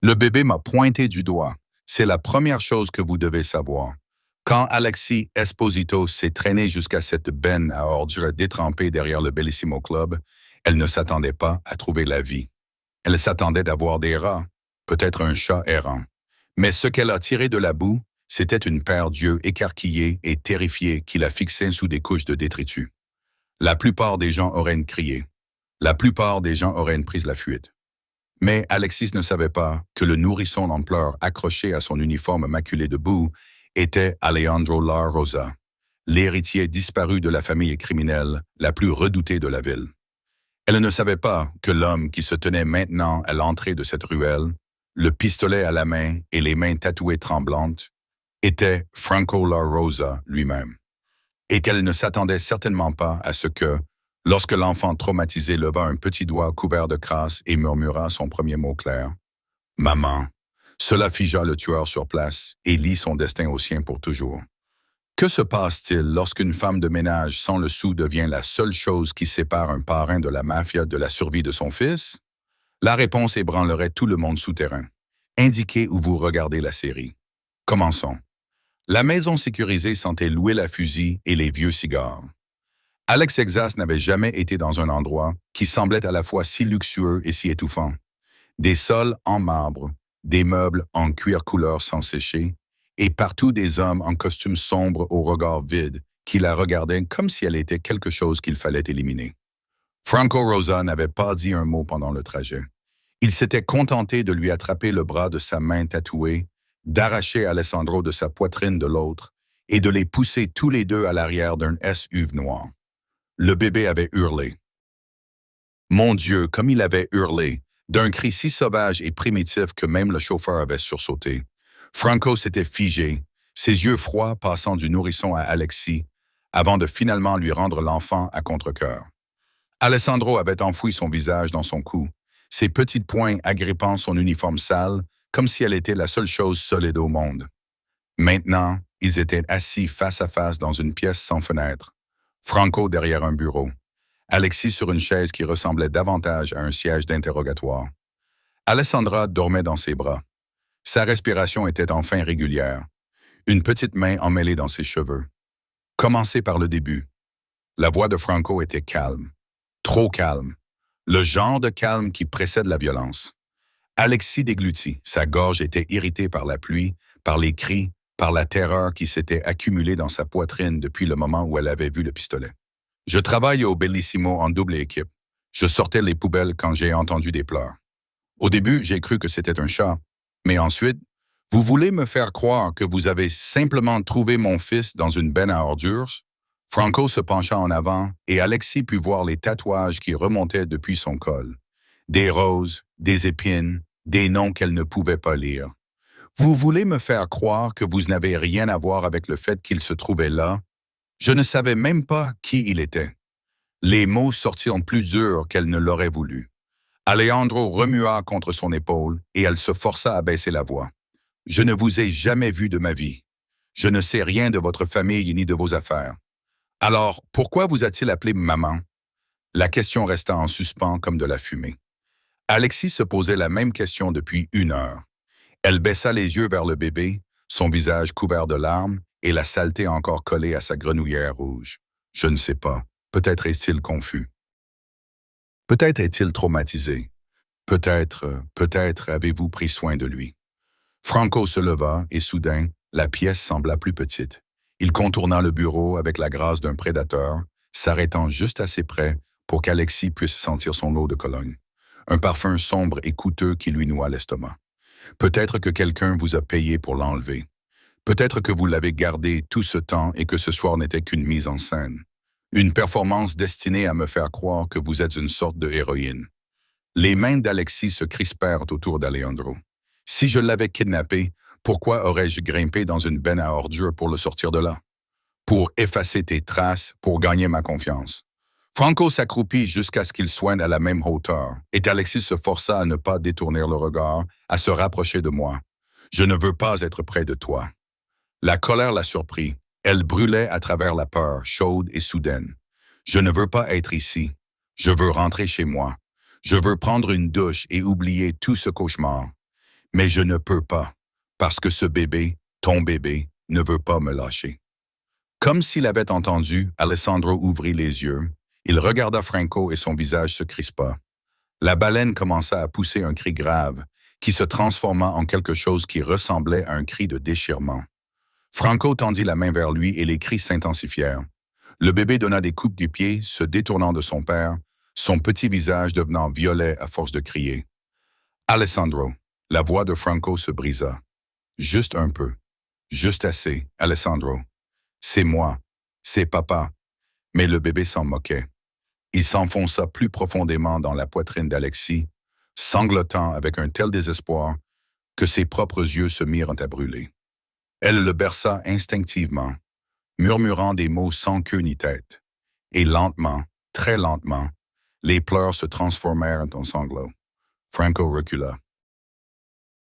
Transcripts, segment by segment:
Le bébé m'a pointé du doigt. C'est la première chose que vous devez savoir. Quand Alexis Esposito s'est traîné jusqu'à cette benne à ordures détrempée derrière le Bellissimo Club, elle ne s'attendait pas à trouver la vie. Elle s'attendait d'avoir des rats, peut-être un chat errant. Mais ce qu'elle a tiré de la boue, c'était une paire d'yeux écarquillés et terrifiés qui la fixaient sous des couches de détritus. La plupart des gens auraient crié. La plupart des gens auraient pris la fuite. Mais Alexis ne savait pas que le nourrisson en pleurs accroché à son uniforme maculé de boue était Alejandro La Rosa, l'héritier disparu de la famille criminelle la plus redoutée de la ville. Elle ne savait pas que l'homme qui se tenait maintenant à l'entrée de cette ruelle, le pistolet à la main et les mains tatouées tremblantes, était Franco La Rosa lui-même, et qu'elle ne s'attendait certainement pas à ce que, lorsque l'enfant traumatisé leva un petit doigt couvert de crasse et murmura son premier mot clair, « Maman », cela figea le tueur sur place et lie son destin au sien pour toujours. Que se passe-t-il lorsqu'une femme de ménage sans le sou devient la seule chose qui sépare un parrain de la mafia de la survie de son fils? La réponse ébranlerait tout le monde souterrain. Indiquez où vous regardez la série. Commençons. La maison sécurisée sentait louer la fusil et les vieux cigares. Alex Exas n'avait jamais été dans un endroit qui semblait à la fois si luxueux et si étouffant. Des sols en marbre, des meubles en cuir couleur sans sécher, et partout des hommes en costume sombre au regard vide qui la regardaient comme si elle était quelque chose qu'il fallait éliminer. Franco Rosa n'avait pas dit un mot pendant le trajet. Il s'était contenté de lui attraper le bras de sa main tatouée, d'arracher Alessandro de sa poitrine de l'autre et de les pousser tous les deux à l'arrière d'un SUV noir. Le bébé avait hurlé. Mon Dieu, comme il avait hurlé, d'un cri si sauvage et primitif que même le chauffeur avait sursauté. Franco s'était figé, ses yeux froids passant du nourrisson à Alexis, avant de finalement lui rendre l'enfant à contre-cœur. Alessandro avait enfoui son visage dans son cou, ses petites poings agrippant son uniforme sale, comme si elle était la seule chose solide au monde. Maintenant, ils étaient assis face à face dans une pièce sans fenêtre. Franco derrière un bureau. Alexis sur une chaise qui ressemblait davantage à un siège d'interrogatoire. Alessandra dormait dans ses bras. Sa respiration était enfin régulière. Une petite main emmêlée dans ses cheveux. Commencez par le début. La voix de Franco était calme. Trop calme. Le genre de calme qui précède la violence. Alexis déglutit. Sa gorge était irritée par la pluie, par les cris, par la terreur qui s'était accumulée dans sa poitrine depuis le moment où elle avait vu le pistolet. Je travaille au Bellissimo en double équipe. Je sortais les poubelles quand j'ai entendu des pleurs. Au début, j'ai cru que c'était un chat. Mais ensuite, vous voulez me faire croire que vous avez simplement trouvé mon fils dans une benne à ordures? Franco se pencha en avant et Alexis put voir les tatouages qui remontaient depuis son col. Des roses, des épines, des noms qu'elle ne pouvait pas lire. Vous voulez me faire croire que vous n'avez rien à voir avec le fait qu'il se trouvait là? Je ne savais même pas qui il était. Les mots sortirent plus durs qu'elle ne l'aurait voulu. Alejandro remua contre son épaule et elle se força à baisser la voix. « Je ne vous ai jamais vu de ma vie. Je ne sais rien de votre famille ni de vos affaires. Alors, pourquoi vous a-t-il appelé maman? » La question resta en suspens comme de la fumée. Alexis se posait la même question depuis 1 heure. Elle baissa les yeux vers le bébé, son visage couvert de larmes et la saleté encore collée à sa grenouillère rouge. Je ne sais pas. Peut-être est-il confus. Peut-être est-il traumatisé. Peut-être avez-vous pris soin de lui. Franco se leva et soudain, la pièce sembla plus petite. Il contourna le bureau avec la grâce d'un prédateur, s'arrêtant juste assez près pour qu'Alexis puisse sentir son eau de Cologne. Un parfum sombre et coûteux qui lui noua l'estomac. Peut-être que quelqu'un vous a payé pour l'enlever. Peut-être que vous l'avez gardé tout ce temps et que ce soir n'était qu'une mise en scène. Une performance destinée à me faire croire que vous êtes une sorte de héroïne. Les mains d'Alexis se crispèrent autour d'Alejandro. Si je l'avais kidnappé, pourquoi aurais-je grimpé dans une benne à ordures pour le sortir de là? Pour effacer tes traces, pour gagner ma confiance. Franco s'accroupit jusqu'à ce qu'il soigne à la même hauteur, et Alexis se força à ne pas détourner le regard, à se rapprocher de moi. Je ne veux pas être près de toi. La colère la surprit. Elle brûlait à travers la peur, chaude et soudaine. Je ne veux pas être ici. Je veux rentrer chez moi. Je veux prendre une douche et oublier tout ce cauchemar. Mais je ne peux pas, parce que ce bébé, ton bébé, ne veut pas me lâcher. Comme s'il avait entendu, Alessandro ouvrit les yeux. Il regarda Franco et son visage se crispa. La baleine commença à pousser un cri grave, qui se transforma en quelque chose qui ressemblait à un cri de déchirement. Franco tendit la main vers lui et les cris s'intensifièrent. Le bébé donna des coups du pied, se détournant de son père, son petit visage devenant violet à force de crier. Alessandro, la voix de Franco se brisa. Juste un peu. Juste assez, Alessandro. C'est moi. C'est papa. Mais le bébé s'en moquait. Il s'enfonça plus profondément dans la poitrine d'Alexis, sanglotant avec un tel désespoir que ses propres yeux se mirent à brûler. Elle le berça instinctivement, murmurant des mots sans queue ni tête. Et lentement, très lentement, les pleurs se transformèrent en sanglots. Franco recula.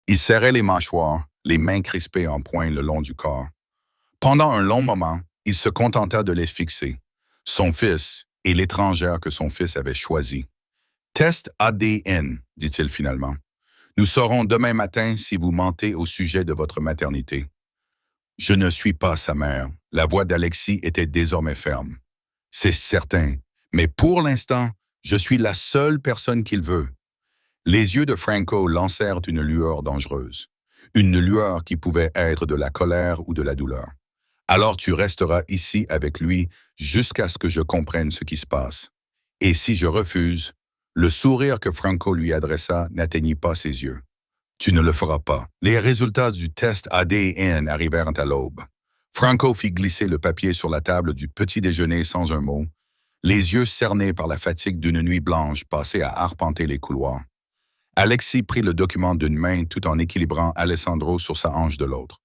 Il serrait les mâchoires, les mains crispées en poing le long du corps. Pendant un long moment, il se contenta de les fixer. Son fils et l'étrangère que son fils avait choisi. « Test ADN », dit-il finalement. « Nous saurons demain matin si vous mentez au sujet de votre maternité. » « Je ne suis pas sa mère. » La voix d'Alexis était désormais ferme. « C'est certain, mais pour l'instant, je suis la seule personne qu'il veut. » Les yeux de Franco lancèrent une lueur dangereuse. Une lueur qui pouvait être de la colère ou de la douleur. « Alors tu resteras ici avec lui jusqu'à ce que je comprenne ce qui se passe. Et si je refuse, le sourire que Franco lui adressa n'atteignit pas ses yeux. Tu ne le feras pas. Les résultats du test ADN arrivèrent à l'aube. Franco fit glisser le papier sur la table du petit déjeuner sans un mot, les yeux cernés par la fatigue d'une nuit blanche passée à arpenter les couloirs. Alexis prit le document d'une main tout en équilibrant Alessandro sur sa hanche de l'autre.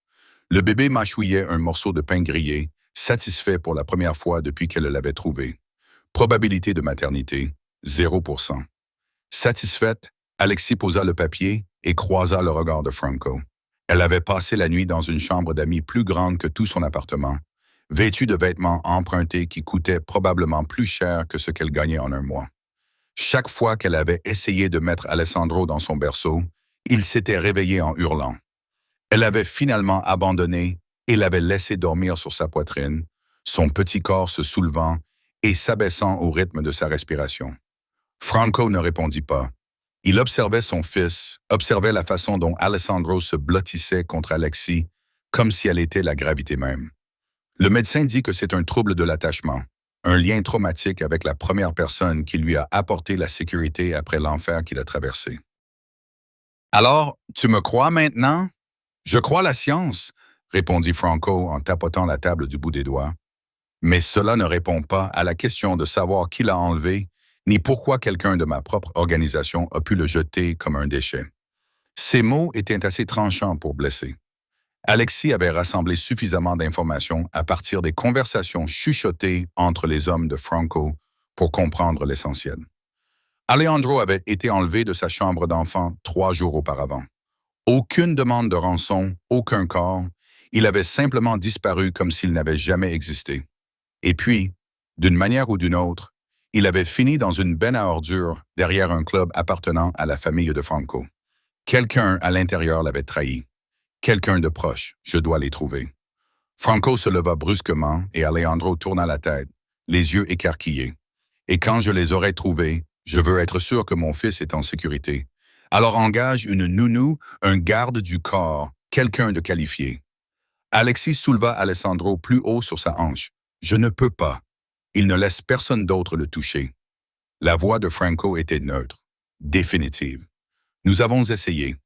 Le bébé mâchouillait un morceau de pain grillé, satisfait pour la première fois depuis qu'elle l'avait trouvé. Probabilité de maternité, 0%. Satisfaite, Alexis posa le papier et croisa le regard de Franco. Elle avait passé la nuit dans une chambre d'amis plus grande que tout son appartement, vêtue de vêtements empruntés qui coûtaient probablement plus cher que ce qu'elle gagnait en un mois. Chaque fois qu'elle avait essayé de mettre Alessandro dans son berceau, il s'était réveillé en hurlant. Elle avait finalement abandonné et l'avait laissé dormir sur sa poitrine, son petit corps se soulevant et s'abaissant au rythme de sa respiration. Franco ne répondit pas. Il observait son fils, observait la façon dont Alessandro se blottissait contre Alexis, comme si elle était la gravité même. Le médecin dit que c'est un trouble de l'attachement, un lien traumatique avec la première personne qui lui a apporté la sécurité après l'enfer qu'il a traversé. « Alors, tu me crois maintenant? »« Je crois la science, » répondit Franco en tapotant la table du bout des doigts. Mais cela ne répond pas à la question de savoir qui l'a enlevé, ni pourquoi quelqu'un de ma propre organisation a pu le jeter comme un déchet. Ces mots étaient assez tranchants pour blesser. Alexis avait rassemblé suffisamment d'informations à partir des conversations chuchotées entre les hommes de Franco pour comprendre l'essentiel. Alejandro avait été enlevé de sa chambre d'enfant 3 jours auparavant. Aucune demande de rançon, aucun corps, il avait simplement disparu comme s'il n'avait jamais existé. Et puis, d'une manière ou d'une autre, il avait fini dans une benne à ordures derrière un club appartenant à la famille de Franco. Quelqu'un à l'intérieur l'avait trahi. Quelqu'un de proche, je dois les trouver. Franco se leva brusquement et Alejandro tourna la tête, les yeux écarquillés. Et quand je les aurai trouvés, je veux être sûr que mon fils est en sécurité. Alors engage une nounou, un garde du corps, quelqu'un de qualifié. Alexis souleva Alessandro plus haut sur sa hanche. Je ne peux pas. Il ne laisse personne d'autre le toucher. La voix de Franco était neutre, définitive. Nous avons essayé.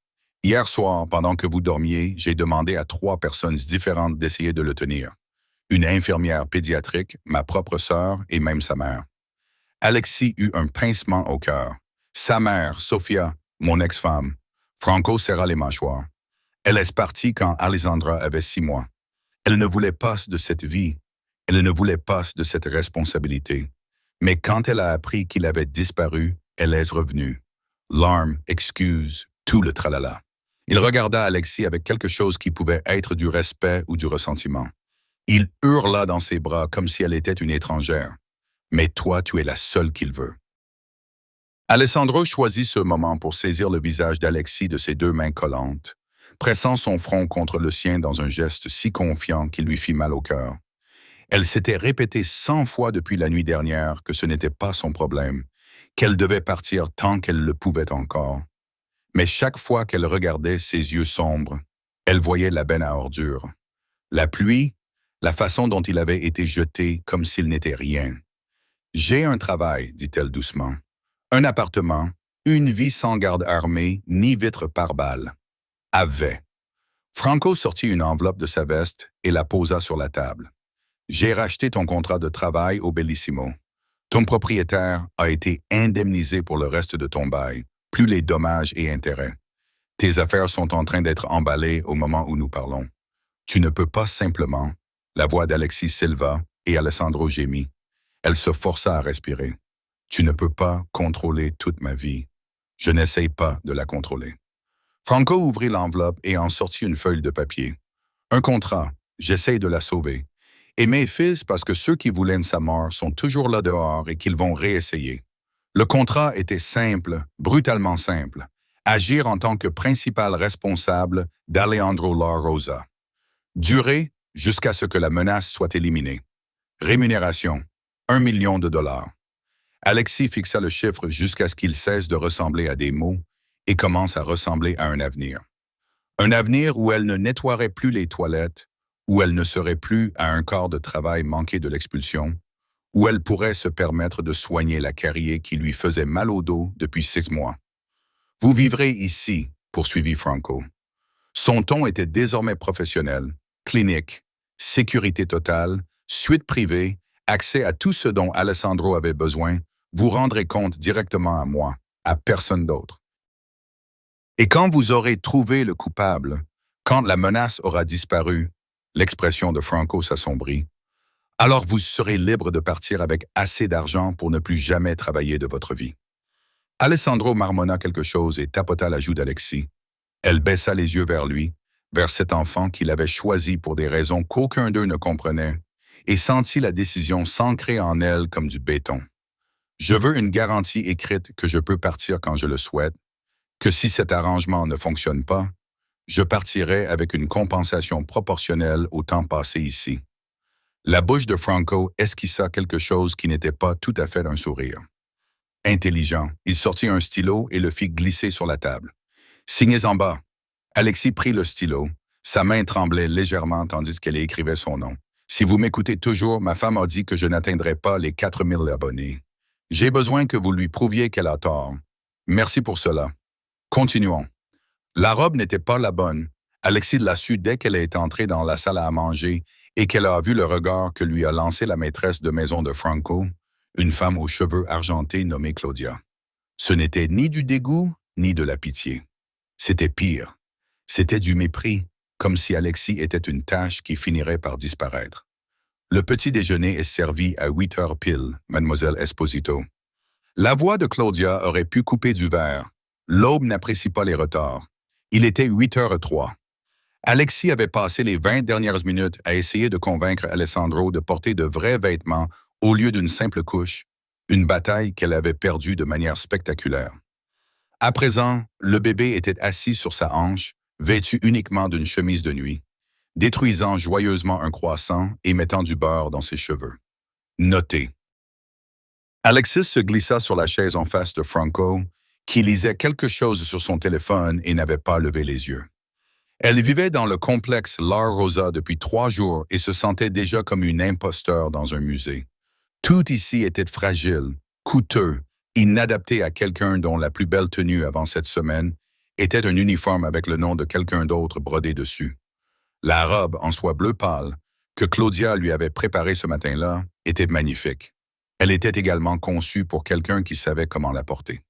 Hier soir, pendant que vous dormiez, j'ai demandé à 3 personnes différentes d'essayer de le tenir. Une infirmière pédiatrique, ma propre sœur et même sa mère. Alexis eut un pincement au cœur. Sa mère, Sofia, mon ex-femme. Franco serra les mâchoires. Elle est partie quand Alessandra avait 6 mois. Elle ne voulait pas de cette vie. Elle ne voulait pas de cette responsabilité. Mais quand elle a appris qu'il avait disparu, elle est revenue. Larmes, excuses, tout le tralala. Il regarda Alexis avec quelque chose qui pouvait être du respect ou du ressentiment. Il hurla dans ses bras comme si elle était une étrangère. Mais toi, tu es la seule qu'il veut. Alessandro choisit ce moment pour saisir le visage d'Alexis de ses deux mains collantes, pressant son front contre le sien dans un geste si confiant qu'il lui fit mal au cœur. Elle s'était répétée 100 fois depuis la nuit dernière que ce n'était pas son problème, qu'elle devait partir tant qu'elle le pouvait encore. Mais chaque fois qu'elle regardait ses yeux sombres, elle voyait la benne à ordures. La pluie, la façon dont il avait été jeté comme s'il n'était rien. « J'ai un travail, dit-elle doucement. Un appartement, une vie sans garde armée, ni vitre par balle. Avait. Franco sortit une enveloppe de sa veste et la posa sur la table. J'ai racheté ton contrat de travail au Bellissimo. Ton propriétaire a été indemnisé pour le reste de ton bail, plus les dommages et intérêts. Tes affaires sont en train d'être emballées au moment où nous parlons. Tu ne peux pas simplement. La voix d'Alexis s'éleva et Alessandro gémit. Elle se força à respirer. Tu ne peux pas contrôler toute ma vie. Je n'essaye pas de la contrôler. Franco ouvrit l'enveloppe et en sortit une feuille de papier. Un contrat. J'essaye de la sauver. Et mes fils parce que ceux qui voulaient sa mort sont toujours là dehors et qu'ils vont réessayer. Le contrat était simple, brutalement simple. Agir en tant que principal responsable d'Alejandro La Rosa. Durée jusqu'à ce que la menace soit éliminée. Rémunération, 1 million de dollars. Alexis fixa le chiffre jusqu'à ce qu'il cesse de ressembler à des mots et commence à ressembler à un avenir. Un avenir où elle ne nettoierait plus les toilettes, où elle ne serait plus à un corps de travail manqué de l'expulsion, où elle pourrait se permettre de soigner la carrière qui lui faisait mal au dos depuis 6 mois. « Vous vivrez ici, » poursuivit Franco. Son ton était désormais professionnel, clinique, sécurité totale, suite privée, accès à tout ce dont Alessandro avait besoin, vous rendrez compte directement à moi, à personne d'autre. Et quand vous aurez trouvé le coupable, quand la menace aura disparu, l'expression de Franco s'assombrit, alors vous serez libre de partir avec assez d'argent pour ne plus jamais travailler de votre vie. Alessandro marmonna quelque chose et tapota la joue d'Alexis. Elle baissa les yeux vers lui, vers cet enfant qu'il avait choisi pour des raisons qu'aucun d'eux ne comprenait, et sentit la décision s'ancrer en elle comme du béton. Je veux une garantie écrite que je peux partir quand je le souhaite, que si cet arrangement ne fonctionne pas, je partirai avec une compensation proportionnelle au temps passé ici. La bouche de Franco esquissa quelque chose qui n'était pas tout à fait un sourire. Intelligent, il sortit un stylo et le fit glisser sur la table. « Signez en bas. » Alexis prit le stylo. Sa main tremblait légèrement tandis qu'elle écrivait son nom. « Si vous m'écoutez toujours, ma femme a dit que je n'atteindrai pas les 4000 abonnés. J'ai besoin que vous lui prouviez qu'elle a tort. Merci pour cela. Continuons. » La robe n'était pas la bonne. Alexis l'a su dès qu'elle est entrée dans la salle à manger et qu'elle a vu le regard que lui a lancé la maîtresse de maison de Franco, une femme aux cheveux argentés nommée Claudia. Ce n'était ni du dégoût, ni de la pitié. C'était pire. C'était du mépris, comme si Alexis était une tâche qui finirait par disparaître. Le petit déjeuner est servi à 8 heures pile, mademoiselle Esposito. La voix de Claudia aurait pu couper du verre. L'aube n'apprécie pas les retards. Il était 8h03. Alexis avait passé les 20 dernières minutes à essayer de convaincre Alessandro de porter de vrais vêtements au lieu d'une simple couche, une bataille qu'elle avait perdue de manière spectaculaire. À présent, le bébé était assis sur sa hanche, vêtu uniquement d'une chemise de nuit, détruisant joyeusement un croissant et mettant du beurre dans ses cheveux. Noté. Alexis se glissa sur la chaise en face de Franco, qui lisait quelque chose sur son téléphone et n'avait pas levé les yeux. Elle vivait dans le complexe La Rosa depuis 3 jours et se sentait déjà comme une imposteur dans un musée. Tout ici était fragile, coûteux, inadapté à quelqu'un dont la plus belle tenue avant cette semaine était un uniforme avec le nom de quelqu'un d'autre brodé dessus. La robe en soie bleu pâle que Claudia lui avait préparée ce matin-là était magnifique. Elle était également conçue pour quelqu'un qui savait comment la porter.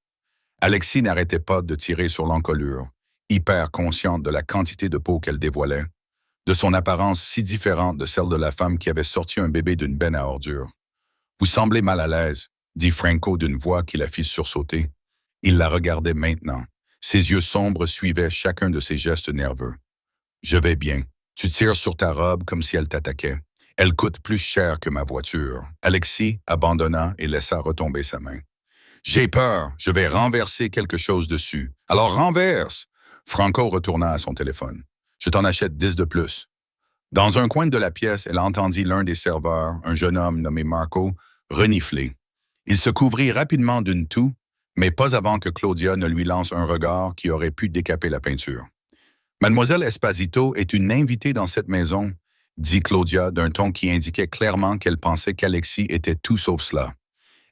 Alexis n'arrêtait pas de tirer sur l'encolure, hyper consciente de la quantité de peau qu'elle dévoilait, de son apparence si différente de celle de la femme qui avait sorti un bébé d'une benne à ordures. « Vous semblez mal à l'aise », dit Franco d'une voix qui la fit sursauter. Il la regardait maintenant. Ses yeux sombres suivaient chacun de ses gestes nerveux. « Je vais bien. Tu tires sur ta robe comme si elle t'attaquait. Elle coûte plus cher que ma voiture. » Alexis abandonna et laissa retomber sa main. J'ai peur, je vais renverser quelque chose dessus. Alors renverse! Franco retourna à son téléphone. Je t'en achète 10 de plus. Dans un coin de la pièce, elle entendit l'un des serveurs, un jeune homme nommé Marco, renifler. Il se couvrit rapidement d'une toux, mais pas avant que Claudia ne lui lance un regard qui aurait pu décaper la peinture. Mademoiselle Esposito est une invitée dans cette maison, dit Claudia d'un ton qui indiquait clairement qu'elle pensait qu'Alexis était tout sauf cela.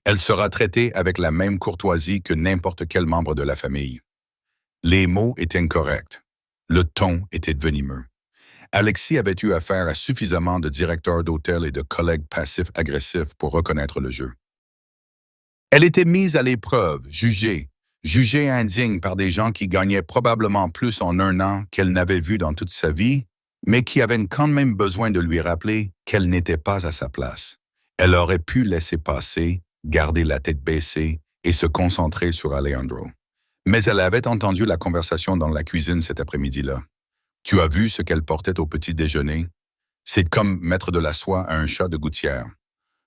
Elle sera traitée avec la même courtoisie que n'importe quel membre de la famille. Les mots étaient incorrects. Le ton était venimeux. Alexis avait eu affaire à suffisamment de directeurs d'hôtel et de collègues passifs-agressifs pour reconnaître le jeu. Elle était mise à l'épreuve, jugée indigne par des gens qui gagnaient probablement plus en un an qu'elle n'avait vu dans toute sa vie, mais qui avaient quand même besoin de lui rappeler qu'elle n'était pas à sa place. Elle aurait pu laisser passer, garder la tête baissée et se concentrer sur Alejandro. Mais elle avait entendu la conversation dans la cuisine cet après-midi-là. Tu as vu ce qu'elle portait au petit déjeuner? C'est comme mettre de la soie à un chat de gouttière.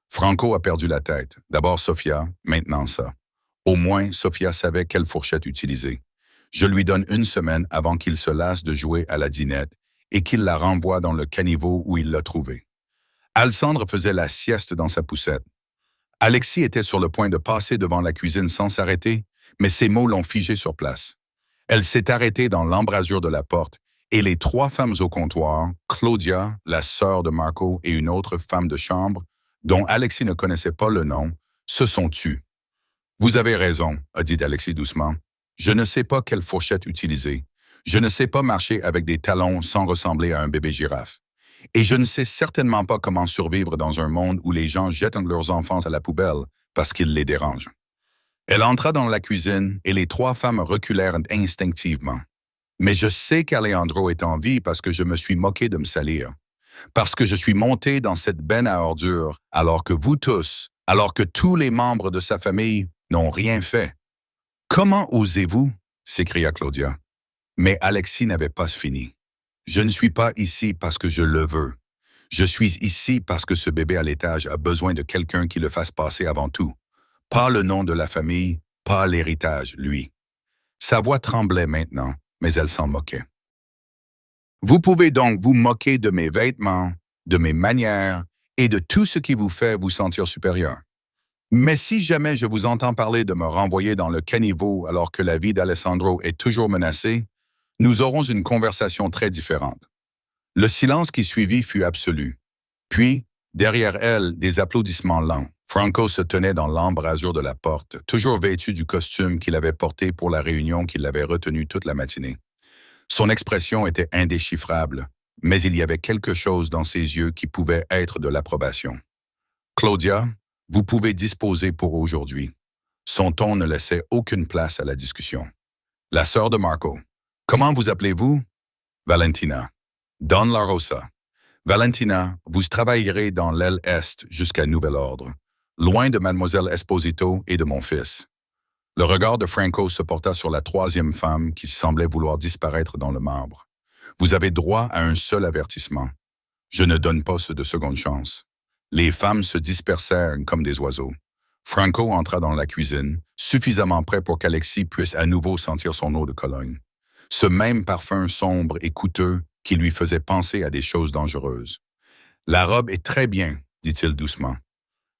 Franco a perdu la tête. D'abord Sofia, maintenant ça. Au moins, Sofia savait quelle fourchette utiliser. Je lui donne une semaine avant qu'il se lasse de jouer à la dinette et qu'il la renvoie dans le caniveau où il l'a trouvée. Alessandre faisait la sieste dans sa poussette. Alexis était sur le point de passer devant la cuisine sans s'arrêter, mais ses mots l'ont figé sur place. Elle s'est arrêtée dans l'embrasure de la porte et les trois femmes au comptoir, Claudia, la sœur de Marco et une autre femme de chambre, dont Alexis ne connaissait pas le nom, se sont tues. Vous avez raison, a dit Alexis doucement. Je ne sais pas quelle fourchette utiliser. Je ne sais pas marcher avec des talons sans ressembler à un bébé girafe. Et je ne sais certainement pas comment survivre dans un monde où les gens jettent leurs enfants à la poubelle parce qu'ils les dérangent. Elle entra dans la cuisine et les trois femmes reculèrent instinctivement. Mais je sais qu'Alejandro est en vie parce que je me suis moqué de me salir. Parce que je suis monté dans cette benne à ordures alors que vous tous, alors que tous les membres de sa famille n'ont rien fait. Comment osez-vous? S'écria Claudia. Mais Alexis n'avait pas fini. Je ne suis pas ici parce que je le veux. Je suis ici parce que ce bébé à l'étage a besoin de quelqu'un qui le fasse passer avant tout. Pas le nom de la famille, pas l'héritage, lui. Sa voix tremblait maintenant, mais elle s'en moquait. Vous pouvez donc vous moquer de mes vêtements, de mes manières et de tout ce qui vous fait vous sentir supérieur. Mais si jamais je vous entends parler de me renvoyer dans le caniveau alors que la vie d'Alessandro est toujours menacée, nous aurons une conversation très différente. Le silence qui suivit fut absolu. Puis, derrière elle, des applaudissements lents. Franco se tenait dans l'embrasure de la porte, toujours vêtu du costume qu'il avait porté pour la réunion qui l'avait retenu toute la matinée. Son expression était indéchiffrable, mais il y avait quelque chose dans ses yeux qui pouvait être de l'approbation. Claudia, vous pouvez disposer pour aujourd'hui. Son ton ne laissait aucune place à la discussion. La sœur de Marco. Comment vous appelez-vous? Valentina. Don La Rosa. Valentina, vous travaillerez dans l'aile Est jusqu'à nouvel ordre, loin de Mademoiselle Esposito et de mon fils. Le regard de Franco se porta sur la troisième femme qui semblait vouloir disparaître dans le marbre. Vous avez droit à un seul avertissement. Je ne donne pas ceux de seconde chance. Les femmes se dispersèrent comme des oiseaux. Franco entra dans la cuisine, suffisamment près pour qu'Alexis puisse à nouveau sentir son eau de Cologne. Ce même parfum sombre et coûteux qui lui faisait penser à des choses dangereuses. La robe est très bien, dit-il doucement.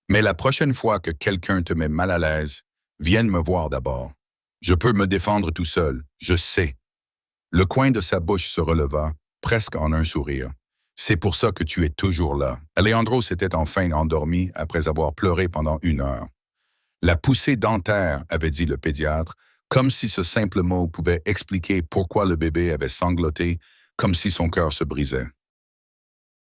Mais la prochaine fois que quelqu'un te met mal à l'aise, viens me voir d'abord. Je peux me défendre tout seul, je sais. Le coin de sa bouche se releva, presque en un sourire. C'est pour ça que tu es toujours là. Alejandro s'était enfin endormi après avoir pleuré pendant 1 heure. La poussée dentaire, avait dit le pédiatre, comme si ce simple mot pouvait expliquer pourquoi le bébé avait sangloté, comme si son cœur se brisait.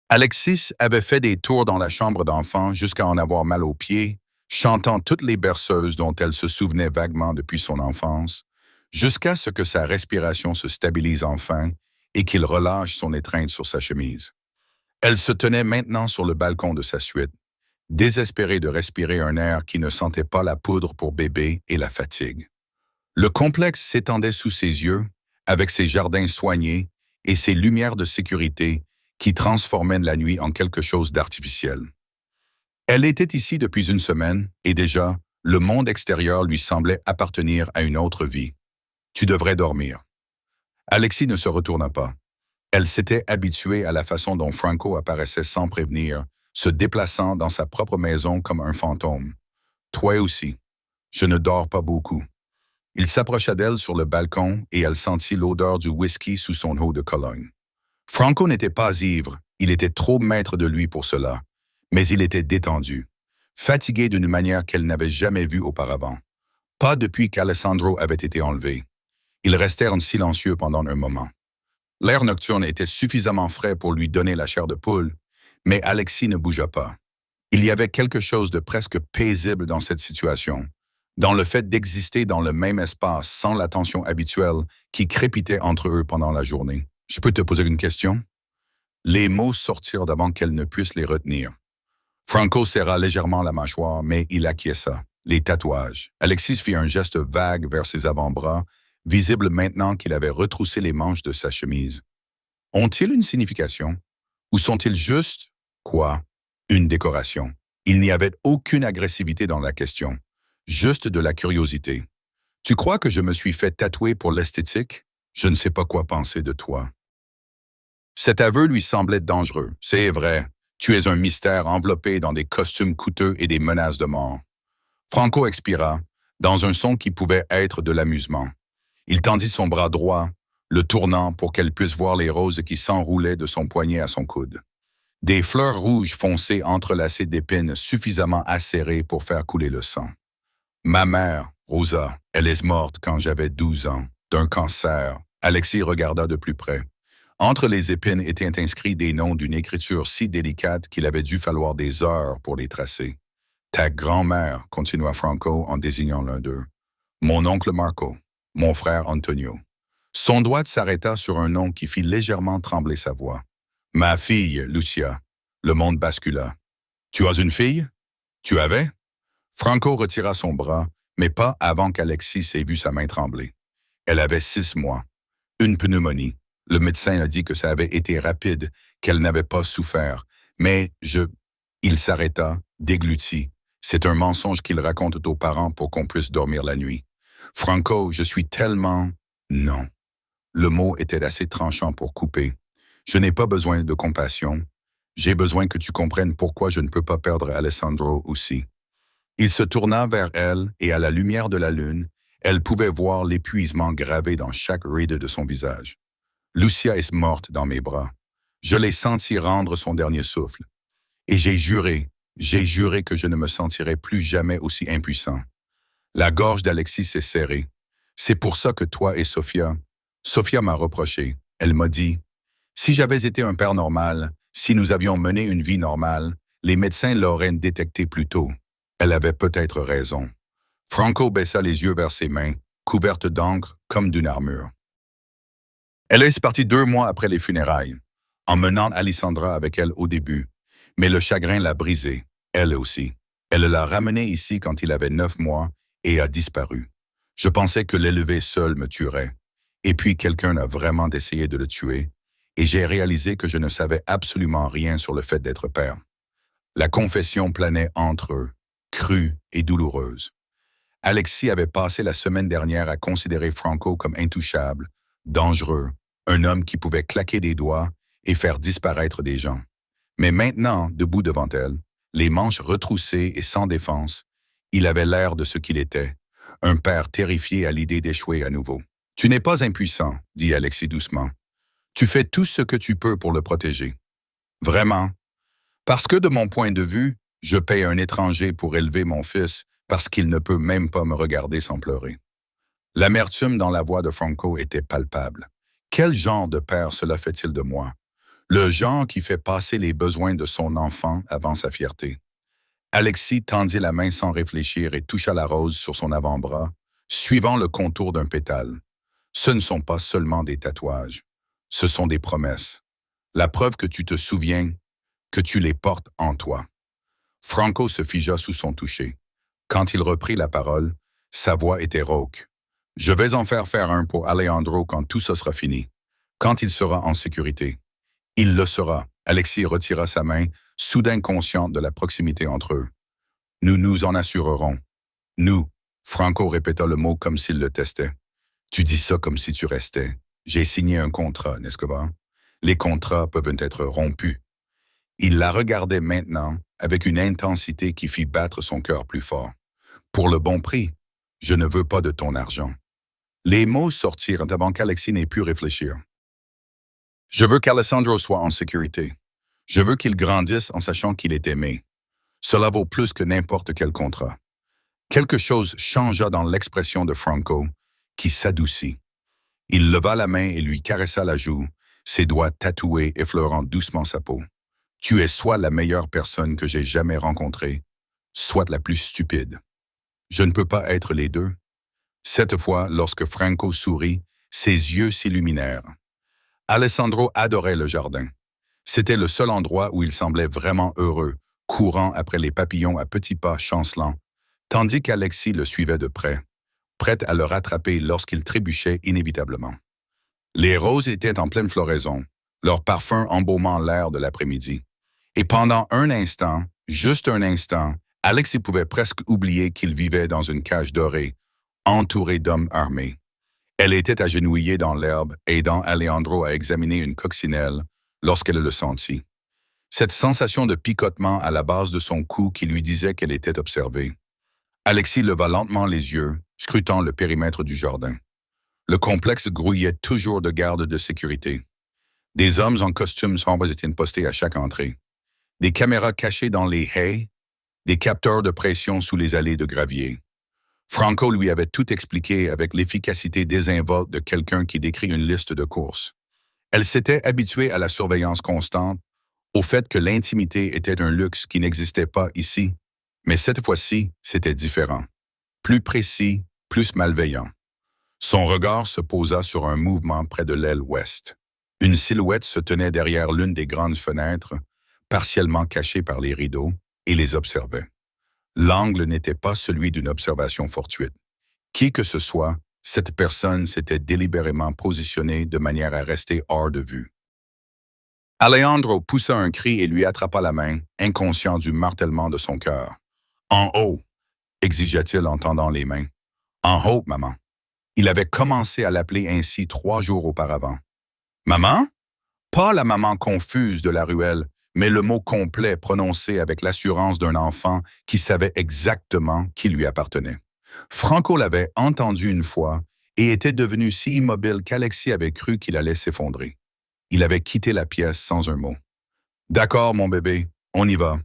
Alexis avait fait des tours dans la chambre d'enfant jusqu'à en avoir mal aux pieds, chantant toutes les berceuses dont elle se souvenait vaguement depuis son enfance, jusqu'à ce que sa respiration se stabilise enfin et qu'il relâche son étreinte sur sa chemise. Elle se tenait maintenant sur le balcon de sa suite, désespérée de respirer un air qui ne sentait pas la poudre pour bébé et la fatigue. Le complexe s'étendait sous ses yeux, avec ses jardins soignés et ses lumières de sécurité qui transformaient la nuit en quelque chose d'artificiel. Elle était ici depuis 1 semaine et déjà, Le monde extérieur lui semblait appartenir à une autre vie. Tu devrais dormir. Alexis ne se retourna pas. Elle s'était habituée à la façon dont Franco apparaissait sans prévenir, se déplaçant dans sa propre maison comme un fantôme. Toi aussi. Je ne dors pas beaucoup. Il s'approcha d'elle sur le balcon et elle sentit l'odeur du whisky sous son eau de Cologne. Franco n'était pas ivre, il était trop maître de lui pour cela, mais il était détendu, fatigué d'une manière qu'elle n'avait jamais vue auparavant. Pas depuis qu'Alessandro avait été enlevé. Ils restèrent silencieux pendant un moment. L'air nocturne était suffisamment frais pour lui donner la chair de poule, mais Alexis ne bougea pas. Il y avait quelque chose de presque paisible dans cette situation, dans le fait d'exister dans le même espace sans la tension habituelle qui crépitait entre eux pendant la journée. Je peux te poser une question? Les mots sortirent d'avant qu'elle ne puisse les retenir. Franco serra légèrement la mâchoire, mais il acquiesça. Les tatouages. Alexis fit un geste vague vers ses avant-bras, visible maintenant qu'il avait retroussé les manches de sa chemise. Ont-ils une signification? Ou sont-ils juste, quoi, une décoration? Il n'y avait aucune agressivité dans la question, juste de la curiosité. Tu crois que je me suis fait tatouer pour l'esthétique? Je ne sais pas quoi penser de toi. Cet aveu lui semblait dangereux. C'est vrai, tu es un mystère enveloppé dans des costumes coûteux et des menaces de mort. Franco expira, dans un son qui pouvait être de l'amusement. Il tendit son bras droit, le tournant pour qu'elle puisse voir les roses qui s'enroulaient de son poignet à son coude. Des fleurs rouges foncées entrelacées d'épines suffisamment acérées pour faire couler le sang. Ma mère, Rosa, elle est morte quand j'avais 12 ans, d'un cancer. Alexis regarda de plus près. Entre les épines étaient inscrits des noms d'une écriture si délicate qu'il avait dû falloir des heures pour les tracer. Ta grand-mère, continua Franco en désignant l'un d'eux. Mon oncle Marco, mon frère Antonio. Son doigt s'arrêta sur un nom qui fit légèrement trembler sa voix. Ma fille, Lucia. Le monde bascula. Tu as une fille? Tu avais? Franco retira son bras, mais pas avant qu'Alexis ait vu sa main trembler. Elle avait 6 mois. Une pneumonie. Le médecin a dit que ça avait été rapide, qu'elle n'avait pas souffert. Mais Il s'arrêta, dégluti. C'est un mensonge qu'ils racontent aux parents pour qu'on puisse dormir la nuit. Franco, je suis tellement... Non. Le mot était assez tranchant pour couper. Je n'ai pas besoin de compassion. J'ai besoin que tu comprennes pourquoi je ne peux pas perdre Alessandro aussi. Il se tourna vers elle et à la lumière de la lune, elle pouvait voir l'épuisement gravé dans chaque ride de son visage. Lucia est morte dans mes bras. Je l'ai senti rendre son dernier souffle. Et j'ai juré que je ne me sentirais plus jamais aussi impuissant. La gorge d'Alexis s'est serrée. C'est pour ça que toi et Sophia m'a reproché. Elle m'a dit, si j'avais été un père normal, si nous avions mené une vie normale, les médecins l'auraient détecté plus tôt. Elle avait peut-être raison. Franco baissa les yeux vers ses mains, couvertes d'encre comme d'une armure. Elle est partie 2 mois après les funérailles, emmenant Alessandra avec elle au début, mais le chagrin l'a brisée, elle aussi. Elle l'a ramené ici quand il avait 9 mois et a disparu. Je pensais que l'élever seul me tuerait. Et puis quelqu'un a vraiment essayé de le tuer, et j'ai réalisé que je ne savais absolument rien sur le fait d'être père. La confession planait entre eux, crue et douloureuse. Alexis avait passé la semaine dernière à considérer Franco comme intouchable, dangereux, un homme qui pouvait claquer des doigts et faire disparaître des gens. Mais maintenant, debout devant elle, les manches retroussées et sans défense, il avait l'air de ce qu'il était, un père terrifié à l'idée d'échouer à nouveau. « Tu n'es pas impuissant, » dit Alexis doucement. « Tu fais tout ce que tu peux pour le protéger. » « Vraiment? Parce que de mon point de vue, je paye un étranger pour élever mon fils parce qu'il ne peut même pas me regarder sans pleurer. » L'amertume dans la voix de Franco était palpable. Quel genre de père cela fait-il de moi? Le genre qui fait passer les besoins de son enfant avant sa fierté. Alexis tendit la main sans réfléchir et toucha la rose sur son avant-bras, suivant le contour d'un pétale. Ce ne sont pas seulement des tatouages, ce sont des promesses. La preuve que tu te souviens, que tu les portes en toi. Franco se figea sous son toucher. Quand il reprit la parole, sa voix était rauque. « Je vais en faire un pour Alejandro quand tout ça sera fini, quand il sera en sécurité. » « Il le sera. » Alexis retira sa main, soudain consciente de la proximité entre eux. « Nous nous en assurerons. » Nous, Franco répéta le mot comme s'il le testait. Tu dis ça comme si tu restais. J'ai signé un contrat, n'est-ce pas? Les contrats peuvent être rompus. Il la regardait maintenant avec une intensité qui fit battre son cœur plus fort. Pour le bon prix, je ne veux pas de ton argent. Les mots sortirent avant qu'Alexis n'ait pu réfléchir. Je veux qu'Alessandro soit en sécurité. Je veux qu'il grandisse en sachant qu'il est aimé. Cela vaut plus que n'importe quel contrat. Quelque chose changea dans l'expression de Franco, qui s'adoucit. Il leva la main et lui caressa la joue, ses doigts tatoués effleurant doucement sa peau. Tu es soit la meilleure personne que j'ai jamais rencontrée, soit la plus stupide. Je ne peux pas être les deux. Cette fois, lorsque Franco sourit, ses yeux s'illuminèrent. Alessandro adorait le jardin. C'était le seul endroit où il semblait vraiment heureux, courant après les papillons à petits pas chancelants, tandis qu'Alexis le suivait de près, prête à le rattraper lorsqu'il trébuchait inévitablement. Les roses étaient en pleine floraison, leur parfum embaumant l'air de l'après-midi. Et pendant un instant, juste un instant, Alexis pouvait presque oublier qu'il vivait dans une cage dorée, entourée d'hommes armés. Elle était agenouillée dans l'herbe, aidant Alejandro à examiner une coccinelle lorsqu'elle le sentit. Cette sensation de picotement à la base de son cou qui lui disait qu'elle était observée. Alexis leva lentement les yeux, scrutant le périmètre du jardin. Le complexe grouillait toujours de gardes de sécurité. Des hommes en costume sombres étaient postés à chaque entrée. Des caméras cachées dans les haies, des capteurs de pression sous les allées de gravier. Franco lui avait tout expliqué avec l'efficacité désinvolte de quelqu'un qui décrit une liste de courses. Elle s'était habituée à la surveillance constante, au fait que l'intimité était un luxe qui n'existait pas ici, mais cette fois-ci, c'était différent. Plus précis, plus malveillant. Son regard se posa sur un mouvement près de l'aile ouest. Une silhouette se tenait derrière l'une des grandes fenêtres, partiellement cachée par les rideaux, et les observait. L'angle n'était pas celui d'une observation fortuite. Qui que ce soit, cette personne s'était délibérément positionnée de manière à rester hors de vue. Alejandro poussa un cri et lui attrapa la main, inconscient du martèlement de son cœur. « En haut !» exigea-t-il en tendant les mains. « En haut, maman !» Il avait commencé à l'appeler ainsi 3 jours auparavant. « Maman ?» Pas la maman confuse de la ruelle, mais le mot complet prononcé avec l'assurance d'un enfant qui savait exactement qui lui appartenait. Franco l'avait entendu une fois et était devenu si immobile qu'Alexis avait cru qu'il allait s'effondrer. Il avait quitté la pièce sans un mot. « D'accord, mon bébé, on y va. »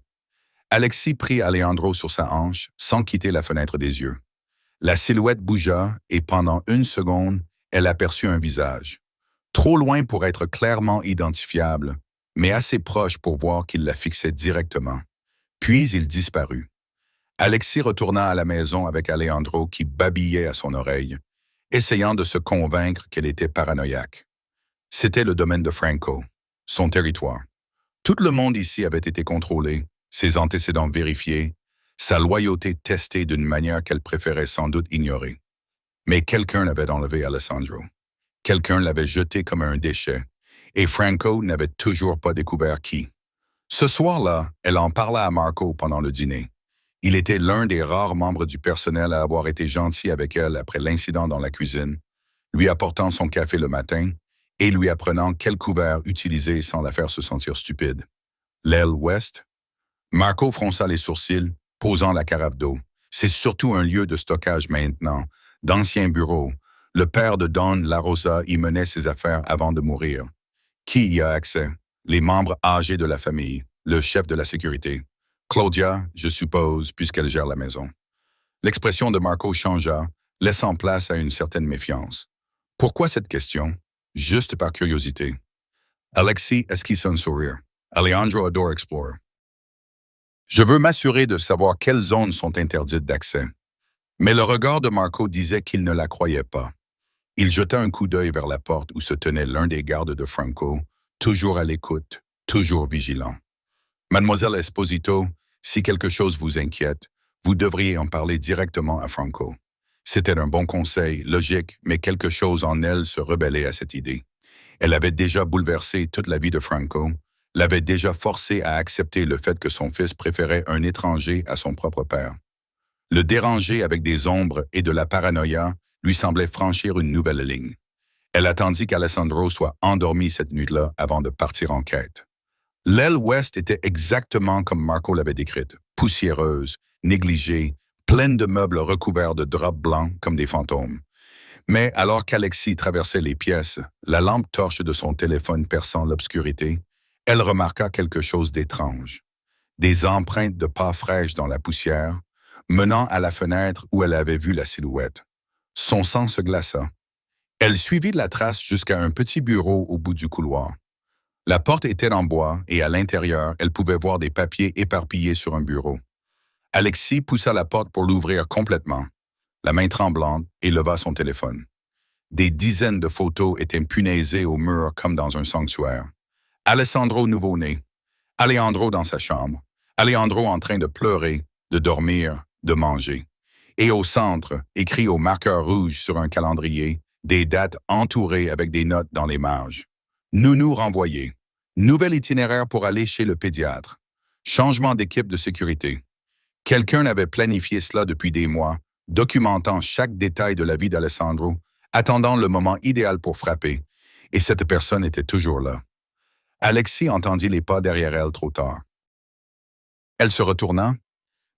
Alexis prit Alejandro sur sa hanche sans quitter la fenêtre des yeux. La silhouette bougea et pendant 1 seconde, elle aperçut un visage. Trop loin pour être clairement identifiable, mais assez proche pour voir qu'il la fixait directement. Puis il disparut. Alexis retourna à la maison avec Alejandro qui babillait à son oreille, essayant de se convaincre qu'elle était paranoïaque. C'était le domaine de Franco, son territoire. Tout le monde ici avait été contrôlé, ses antécédents vérifiés, sa loyauté testée d'une manière qu'elle préférait sans doute ignorer. Mais quelqu'un l'avait enlevé Alessandro. Quelqu'un l'avait jeté comme un déchet, et Franco n'avait toujours pas découvert qui. Ce soir-là, elle en parla à Marco pendant le dîner. Il était l'un des rares membres du personnel à avoir été gentil avec elle après l'incident dans la cuisine, lui apportant son café le matin et lui apprenant quel couvert utiliser sans la faire se sentir stupide. L'aile ouest? Marco fronça les sourcils, posant la carafe d'eau. C'est surtout un lieu de stockage maintenant, d'anciens bureaux. Le père de Don La Rosa y menait ses affaires avant de mourir. Qui y a accès? Les membres âgés de la famille, le chef de la sécurité. Claudia, je suppose, puisqu'elle gère la maison. L'expression de Marco changea, laissant place à une certaine méfiance. Pourquoi cette question? Juste par curiosité. Alexis esquissa un sourire. Alejandro adore Explorer. Je veux m'assurer de savoir quelles zones sont interdites d'accès. Mais le regard de Marco disait qu'il ne la croyait pas. Il jeta un coup d'œil vers la porte où se tenait l'un des gardes de Franco, toujours à l'écoute, toujours vigilant. Mademoiselle Esposito, si quelque chose vous inquiète, vous devriez en parler directement à Franco. C'était un bon conseil, logique, mais quelque chose en elle se rebellait à cette idée. Elle avait déjà bouleversé toute la vie de Franco, l'avait déjà forcé à accepter le fait que son fils préférait un étranger à son propre père. Le déranger avec des ombres et de la paranoïa lui semblait franchir une nouvelle ligne. Elle attendit qu'Alessandro soit endormi cette nuit-là avant de partir en quête. L'aile ouest était exactement comme Marco l'avait décrite, poussiéreuse, négligée, pleine de meubles recouverts de draps blancs comme des fantômes. Mais alors qu'Alexis traversait les pièces, la lampe torche de son téléphone perçant l'obscurité, elle remarqua quelque chose d'étrange. Des empreintes de pas fraîches dans la poussière, menant à la fenêtre où elle avait vu la silhouette. Son sang se glaça. Elle suivit la trace jusqu'à un petit bureau au bout du couloir. La porte était en bois et à l'intérieur, elle pouvait voir des papiers éparpillés sur un bureau. Alexis poussa la porte pour l'ouvrir complètement, la main tremblante, et leva son téléphone. Des dizaines de photos étaient punaisées au mur comme dans un sanctuaire. Alessandro nouveau-né, Alejandro dans sa chambre, Alejandro en train de pleurer, de dormir, de manger. Et au centre, écrit au marqueur rouge sur un calendrier, des dates entourées avec des notes dans les marges. Nounou renvoyé. Nouvel itinéraire pour aller chez le pédiatre. Changement d'équipe de sécurité. Quelqu'un avait planifié cela depuis des mois, documentant chaque détail de la vie d'Alessandro, attendant le moment idéal pour frapper, et cette personne était toujours là. Alexis entendit les pas derrière elle trop tard. Elle se retourna,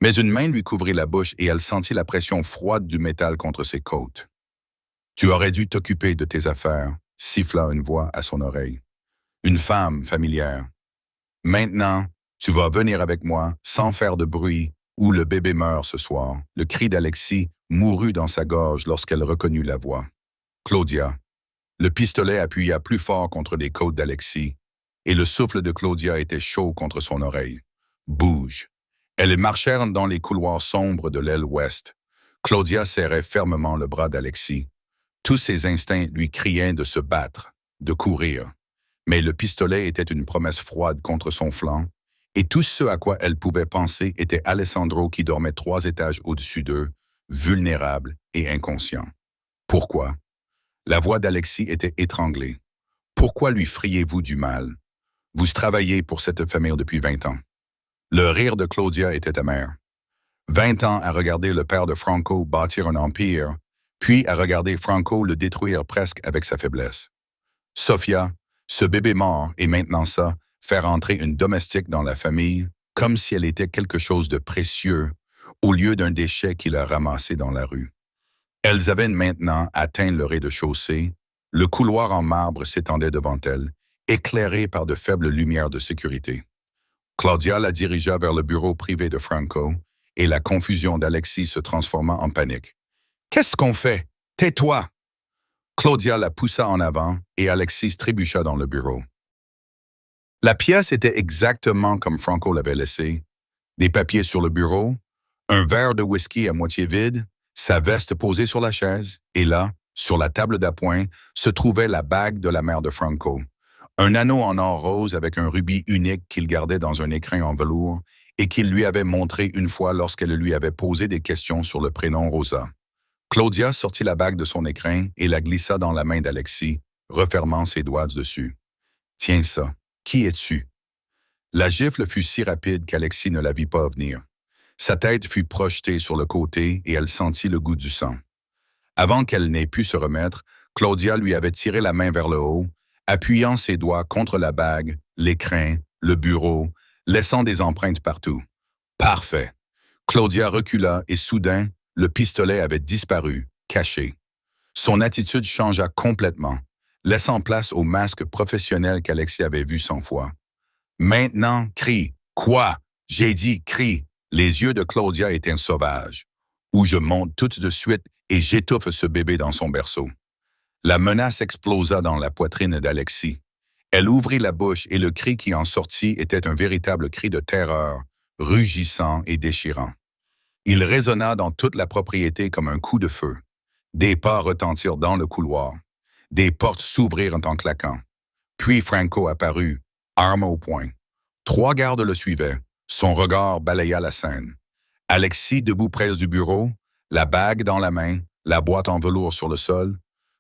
mais une main lui couvrit la bouche et elle sentit la pression froide du métal contre ses côtes. « Tu aurais dû t'occuper de tes affaires », siffla une voix à son oreille. Une femme familière. « Maintenant, tu vas venir avec moi sans faire de bruit ou le bébé meurt ce soir. » Le cri d'Alexis mourut dans sa gorge lorsqu'elle reconnut la voix. Claudia. Le pistolet appuya plus fort contre les côtes d'Alexis, et le souffle de Claudia était chaud contre son oreille. « Bouge !» Elles marchèrent dans les couloirs sombres de l'aile ouest. Claudia serrait fermement le bras d'Alexis. Tous ses instincts lui criaient de se battre, de courir. Mais le pistolet était une promesse froide contre son flanc, et tout ce à quoi elle pouvait penser était Alessandro qui dormait 3 étages au-dessus d'eux, vulnérable et inconscient. Pourquoi? La voix d'Alexis était étranglée. Pourquoi lui friez-vous du mal? Vous travaillez pour cette famille depuis 20 ans. Le rire de Claudia était amer. 20 ans à regarder le père de Franco bâtir un empire, puis à regarder Franco le détruire presque avec sa faiblesse. Sofia, ce bébé mort et maintenant ça, faire entrer une domestique dans la famille comme si elle était quelque chose de précieux au lieu d'un déchet qu'il a ramassé dans la rue. Elles avaient maintenant atteint le rez-de-chaussée. Le couloir en marbre s'étendait devant elles, éclairé par de faibles lumières de sécurité. Claudia la dirigea vers le bureau privé de Franco, et la confusion d'Alexis se transforma en panique. « Qu'est-ce qu'on fait? Tais-toi! » Claudia la poussa en avant, et Alexis trébucha dans le bureau. La pièce était exactement comme Franco l'avait laissée. Des papiers sur le bureau, un verre de whisky à moitié vide, sa veste posée sur la chaise, et là, sur la table d'appoint, se trouvait la bague de la mère de Franco. Un anneau en or rose avec un rubis unique qu'il gardait dans un écrin en velours et qu'il lui avait montré une fois lorsqu'elle lui avait posé des questions sur le prénom Rosa. Claudia sortit la bague de son écrin et la glissa dans la main d'Alexis, refermant ses doigts dessus. « Tiens ça, qui es-tu? » La gifle fut si rapide qu'Alexis ne la vit pas venir. Sa tête fut projetée sur le côté et elle sentit le goût du sang. Avant qu'elle n'ait pu se remettre, Claudia lui avait tiré la main vers le haut, appuyant ses doigts contre la bague, l'écrin, le bureau, laissant des empreintes partout. Parfait. Claudia recula et soudain, le pistolet avait disparu, caché. Son attitude changea complètement, laissant place au masque professionnel qu'Alexis avait vu 100 fois. Maintenant, crie. Quoi? J'ai dit crie. Les yeux de Claudia étaient sauvages. Ou je monte tout de suite et j'étouffe ce bébé dans son berceau. La menace explosa dans la poitrine d'Alexis. Elle ouvrit la bouche et le cri qui en sortit était un véritable cri de terreur, rugissant et déchirant. Il résonna dans toute la propriété comme un coup de feu. Des pas retentirent dans le couloir. Des portes s'ouvrirent en claquant. Puis Franco apparut, arme au poing. 3 gardes le suivaient. Son regard balaya la scène. Alexis debout près du bureau, la bague dans la main, la boîte en velours sur le sol.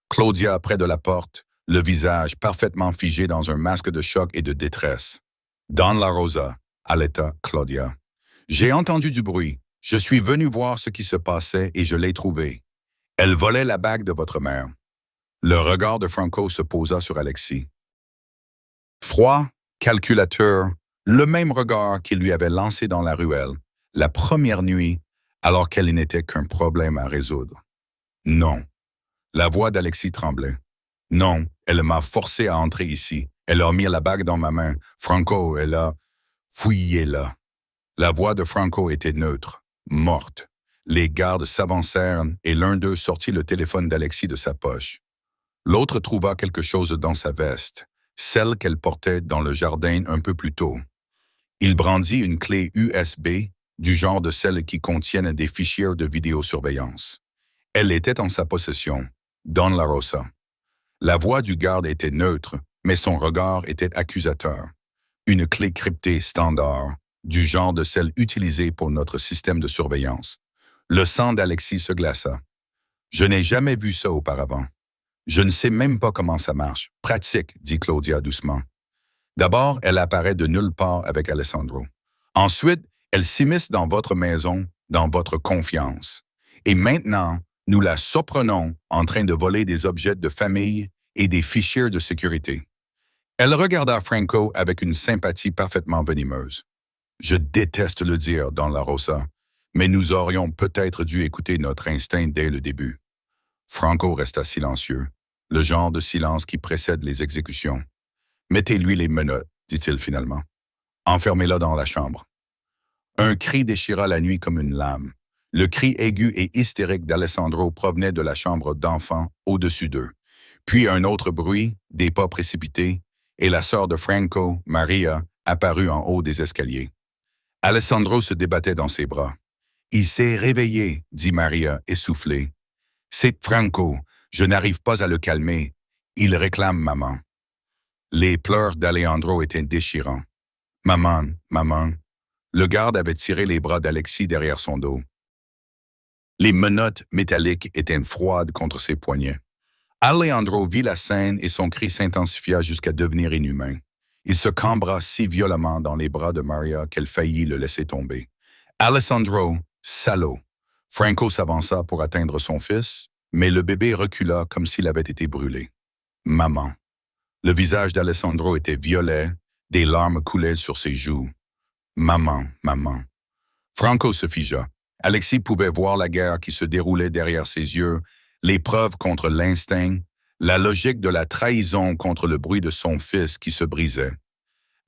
Claudia près de la porte, le visage parfaitement figé dans un masque de choc et de détresse. « Don La Rosa », allaita Claudia. « J'ai entendu du bruit. Je suis venu voir ce qui se passait et je l'ai trouvée. Elle volait la bague de votre mère. Le regard de Franco se posa sur Alexis. Froid, calculateur, le même regard qu'il lui avait lancé dans la ruelle, la première nuit, alors qu'elle n'était qu'un problème à résoudre. Non. La voix d'Alexis tremblait. Non, elle m'a forcé à entrer ici. Elle a mis la bague dans ma main. Franco, elle a... Fouillez-la. La voix de Franco était neutre, morte. Les gardes s'avancèrent et l'un d'eux sortit le téléphone d'Alexis de sa poche. L'autre trouva quelque chose dans sa veste, celle qu'elle portait dans le jardin un peu plus tôt. Il brandit une clé USB, du genre de celles qui contiennent des fichiers de vidéosurveillance. Elle était en sa possession, Don La Rosa. La voix du garde était neutre, mais son regard était accusateur. Une clé cryptée standard, du genre de celle utilisée pour notre système de surveillance. Le sang d'Alexis se glaça. Je n'ai jamais vu ça auparavant. Je ne sais même pas comment ça marche. Pratique, dit Claudia doucement. D'abord, elle apparaît de nulle part avec Alessandro. Ensuite, elle s'immisce dans votre maison, dans votre confiance. Et maintenant, nous la surprenons en train de voler des objets de famille et des fichiers de sécurité. Elle regarda Franco avec une sympathie parfaitement venimeuse. Je déteste le dire, Don La Rosa, mais nous aurions peut-être dû écouter notre instinct dès le début. Franco resta silencieux, le genre de silence qui précède les exécutions. Mettez-lui les menottes, dit-il finalement. Enfermez-la dans la chambre. Un cri déchira la nuit comme une lame. Le cri aigu et hystérique d'Alessandro provenait de la chambre d'enfant au-dessus d'eux. Puis un autre bruit, des pas précipités, et la sœur de Franco, Maria, apparut en haut des escaliers. Alessandro se débattait dans ses bras. « Il s'est réveillé, » dit Maria, essoufflée. « C'est Franco, je n'arrive pas à le calmer. Il réclame maman. » Les pleurs d'Alejandro étaient déchirants. « Maman, maman. » Le garde avait tiré les bras d'Alexis derrière son dos. Les menottes métalliques étaient froides contre ses poignets. Alejandro vit la scène et son cri s'intensifia jusqu'à devenir inhumain. Il se cambra si violemment dans les bras de Maria qu'elle faillit le laisser tomber. Alessandro, salaud. Franco s'avança pour atteindre son fils, mais le bébé recula comme s'il avait été brûlé. Maman. Le visage d'Alessandro était violet, des larmes coulaient sur ses joues. Maman, maman. Franco se figea. Alexis pouvait voir la guerre qui se déroulait derrière ses yeux, l'épreuve contre l'instinct, la logique de la trahison contre le bruit de son fils qui se brisait.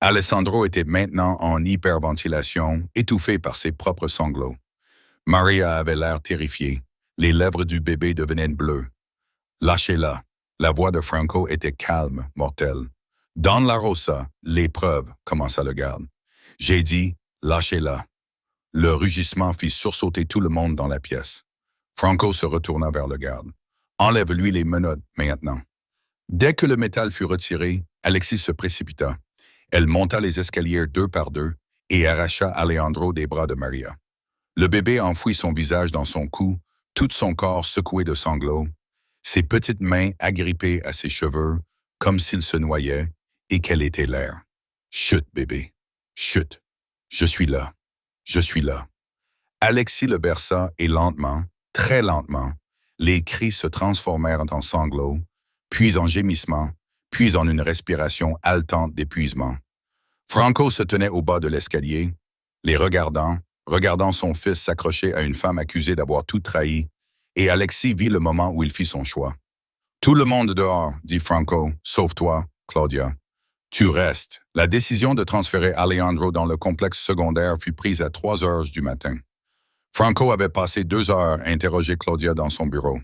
Alessandro était maintenant en hyperventilation, étouffé par ses propres sanglots. Maria avait l'air terrifiée. Les lèvres du bébé devenaient bleues. « Lâchez-la !» La voix de Franco était calme, mortelle. « Don La Rosa, l'épreuve, » commença le garde. « J'ai dit, lâchez-la. » Le rugissement fit sursauter tout le monde dans la pièce. Franco se retourna vers le garde. « Enlève-lui les menottes, maintenant. » Dès que le métal fut retiré, Alexis se précipita. Elle monta les escaliers deux par deux et arracha Alejandro des bras de Maria. Le bébé enfouit son visage dans son cou, tout son corps secoué de sanglots, ses petites mains agrippées à ses cheveux, comme s'il se noyait, et qu'elle était l'air. « Chut, bébé, chut. Je suis là. Je suis là. » Alexis le berça et lentement, très lentement, les cris se transformèrent en sanglots, puis en gémissements, puis en une respiration haletante d'épuisement. Franco se tenait au bas de l'escalier, les regardant son fils s'accrocher à une femme accusée d'avoir tout trahi, et Alexis vit le moment où il fit son choix. « Tout le monde dehors, » dit Franco, « sauf toi, Claudia. Tu restes. » La décision de transférer Alejandro dans le complexe secondaire fut prise à 3 heures du matin. Franco avait passé 2 heures à interroger Claudia dans son bureau.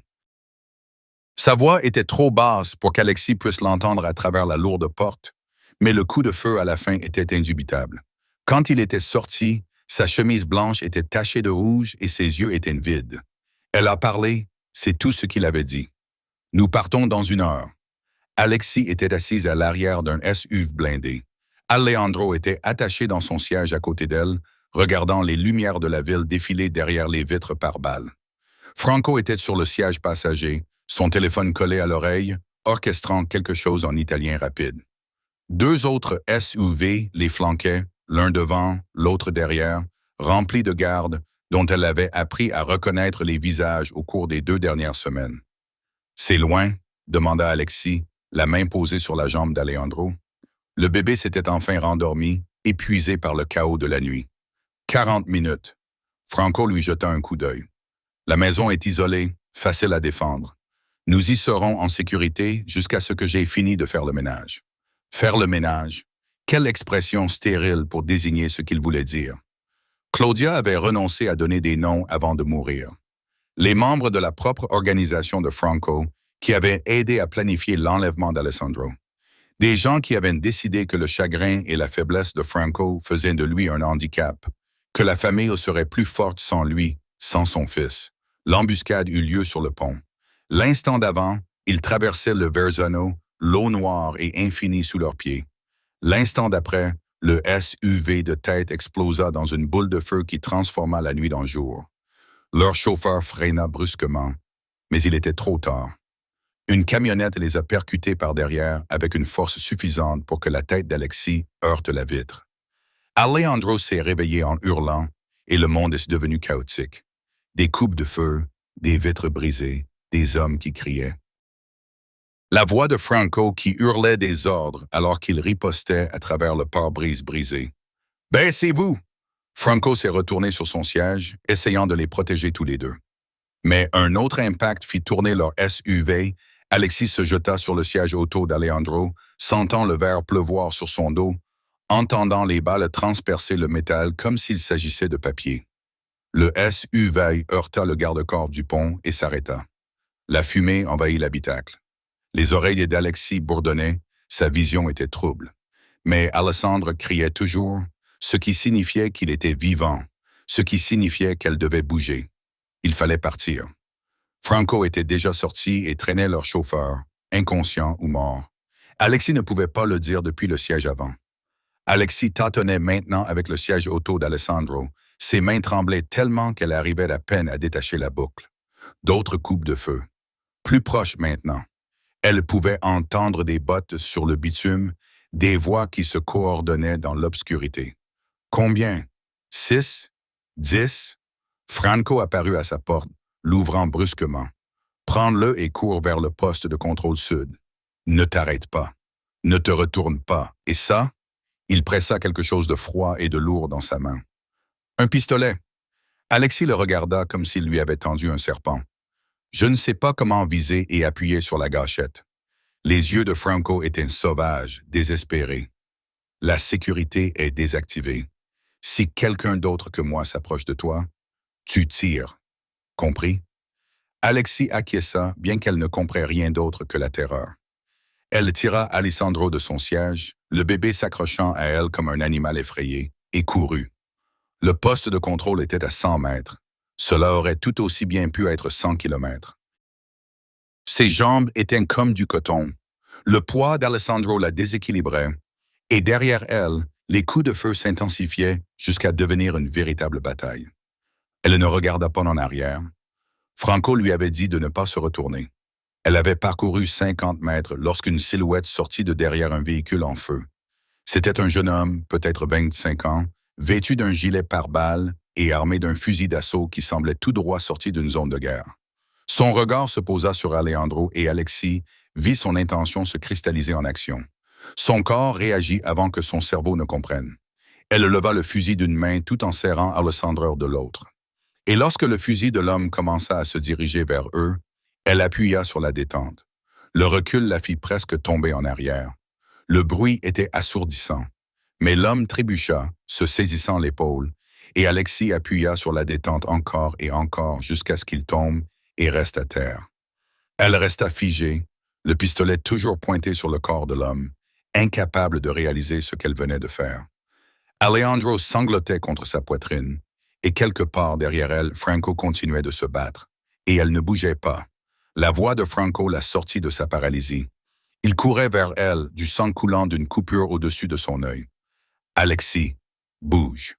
Sa voix était trop basse pour qu'Alexis puisse l'entendre à travers la lourde porte, mais le coup de feu à la fin était indubitable. Quand il était sorti, sa chemise blanche était tachée de rouge et ses yeux étaient vides. Elle a parlé, c'est tout ce qu'il avait dit. « Nous partons dans 1 heure. » Alexis était assise à l'arrière d'un SUV blindé. Alejandro était attaché dans son siège à côté d'elle, regardant les lumières de la ville défiler derrière les vitres par balles. Franco était sur le siège passager, son téléphone collé à l'oreille, orchestrant quelque chose en italien rapide. 2 autres SUV les flanquaient, l'un devant, l'autre derrière, remplis de gardes, dont elle avait appris à reconnaître les visages au cours des 2 dernières semaines. « C'est loin ?» demanda Alexis, la main posée sur la jambe d'Alejandro. Le bébé s'était enfin rendormi, épuisé par le chaos de la nuit. 40 minutes. Franco lui jeta un coup d'œil. La maison est isolée, facile à défendre. Nous y serons en sécurité jusqu'à ce que j'aie fini de faire le ménage. Faire le ménage. Quelle expression stérile pour désigner ce qu'il voulait dire. Claudia avait renoncé à donner des noms avant de mourir. Les membres de la propre organisation de Franco qui avaient aidé à planifier l'enlèvement d'Alessandro. Des gens qui avaient décidé que le chagrin et la faiblesse de Franco faisaient de lui un handicap, que la famille serait plus forte sans lui, sans son fils. L'embuscade eut lieu sur le pont. L'instant d'avant, ils traversaient le Verzano, l'eau noire et infinie sous leurs pieds. L'instant d'après, le SUV de tête explosa dans une boule de feu qui transforma la nuit en jour. Leur chauffeur freina brusquement, mais il était trop tard. Une camionnette les a percutés par derrière avec une force suffisante pour que la tête d'Alexis heurte la vitre. Alejandro s'est réveillé en hurlant et le monde est devenu chaotique. Des coupes de feu, des vitres brisées, des hommes qui criaient. La voix de Franco qui hurlait des ordres alors qu'il ripostait à travers le pare-brise brisé. « Baissez-vous !» Franco s'est retourné sur son siège, essayant de les protéger tous les deux. Mais un autre impact fit tourner leur SUV. Alexis se jeta sur le siège auto d'Alejandro, sentant le verre pleuvoir sur son dos, entendant les balles transpercer le métal comme s'il s'agissait de papier. Le SUV heurta le garde-corps du pont et s'arrêta. La fumée envahit l'habitacle. Les oreilles d'Alexis bourdonnaient, sa vision était trouble. Mais Alessandre criait toujours, ce qui signifiait qu'il était vivant, ce qui signifiait qu'elle devait bouger. Il fallait partir. Franco était déjà sorti et traînait leur chauffeur, inconscient ou mort. Alexis ne pouvait pas le dire depuis le siège avant. Alexis tâtonnait maintenant avec le siège auto d'Alessandro. Ses mains tremblaient tellement qu'elle arrivait à peine à détacher la boucle. D'autres coupes de feu. Plus proches maintenant. Elle pouvait entendre des bottes sur le bitume, des voix qui se coordonnaient dans l'obscurité. Combien? 6? 10? Franco apparut à sa porte, l'ouvrant brusquement. Prends-le et cours vers le poste de contrôle sud. Ne t'arrête pas. Ne te retourne pas. Et ça? Il pressa quelque chose de froid et de lourd dans sa main. Un pistolet. Alexis le regarda comme s'il lui avait tendu un serpent. Je ne sais pas comment viser et appuyer sur la gâchette. Les yeux de Franco étaient sauvages, désespérés. La sécurité est désactivée. Si quelqu'un d'autre que moi s'approche de toi, tu tires. Compris? Alexis acquiesça, bien qu'elle ne comprit rien d'autre que la terreur. Elle tira Alessandro de son siège, le bébé s'accrochant à elle comme un animal effrayé, et courut. Le poste de contrôle était à 100 mètres. Cela aurait tout aussi bien pu être 100 kilomètres. Ses jambes étaient comme du coton. Le poids d'Alessandro la déséquilibrait, et derrière elle, les coups de feu s'intensifiaient jusqu'à devenir une véritable bataille. Elle ne regarda pas en arrière. Franco lui avait dit de ne pas se retourner. Elle avait parcouru 50 mètres lorsqu'une silhouette sortit de derrière un véhicule en feu. C'était un jeune homme, peut-être 25 ans, vêtu d'un gilet pare-balles et armé d'un fusil d'assaut qui semblait tout droit sorti d'une zone de guerre. Son regard se posa sur Alejandro et Alexis vit son intention se cristalliser en action. Son corps réagit avant que son cerveau ne comprenne. Elle leva le fusil d'une main tout en serrant Alessandro de l'autre. Et lorsque le fusil de l'homme commença à se diriger vers eux, elle appuya sur la détente. Le recul la fit presque tomber en arrière. Le bruit était assourdissant. Mais l'homme trébucha, se saisissant l'épaule, et Alexis appuya sur la détente encore et encore jusqu'à ce qu'il tombe et reste à terre. Elle resta figée, le pistolet toujours pointé sur le corps de l'homme, incapable de réaliser ce qu'elle venait de faire. Alejandro sanglotait contre sa poitrine, et quelque part derrière elle, Franco continuait de se battre, et elle ne bougeait pas. La voix de Franco la sortit de sa paralysie. Il courait vers elle, du sang coulant d'une coupure au-dessus de son œil. « Alexis, bouge !»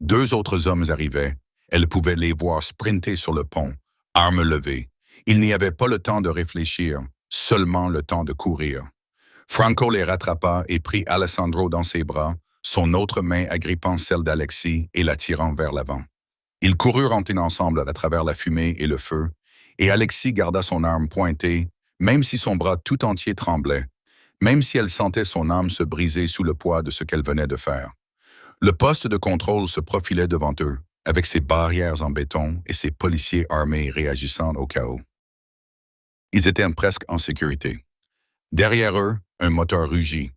2 autres hommes arrivaient. Elle pouvait les voir sprinter sur le pont, armes levées. Il n'y avait pas le temps de réfléchir, seulement le temps de courir. Franco les rattrapa et prit Alessandro dans ses bras, son autre main agrippant celle d'Alexis et la tirant vers l'avant. Ils coururent ensemble à travers la fumée et le feu, et Alexis garda son arme pointée, même si son bras tout entier tremblait, même si elle sentait son âme se briser sous le poids de ce qu'elle venait de faire. Le poste de contrôle se profilait devant eux, avec ses barrières en béton et ses policiers armés réagissant au chaos. Ils étaient presque en sécurité. Derrière eux, un moteur rugit.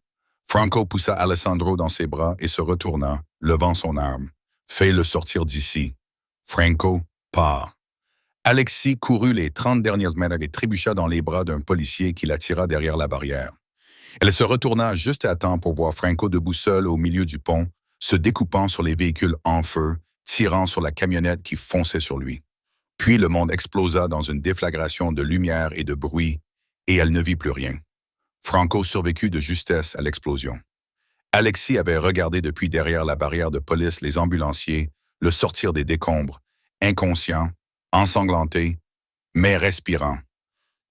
Franco poussa Alessandro dans ses bras et se retourna, levant son arme. « Fais-le sortir d'ici. » Franco part. Alexis courut les 30 dernières mètres et trébucha dans les bras d'un policier qui l'attira derrière la barrière. Elle se retourna juste à temps pour voir Franco debout seul au milieu du pont, se découpant sur les véhicules en feu, tirant sur la camionnette qui fonçait sur lui. Puis le monde explosa dans une déflagration de lumière et de bruit, et elle ne vit plus rien. Franco survécut de justesse à l'explosion. Alexis avait regardé depuis derrière la barrière de police les ambulanciers le sortir des décombres, inconscient, ensanglanté, mais respirant.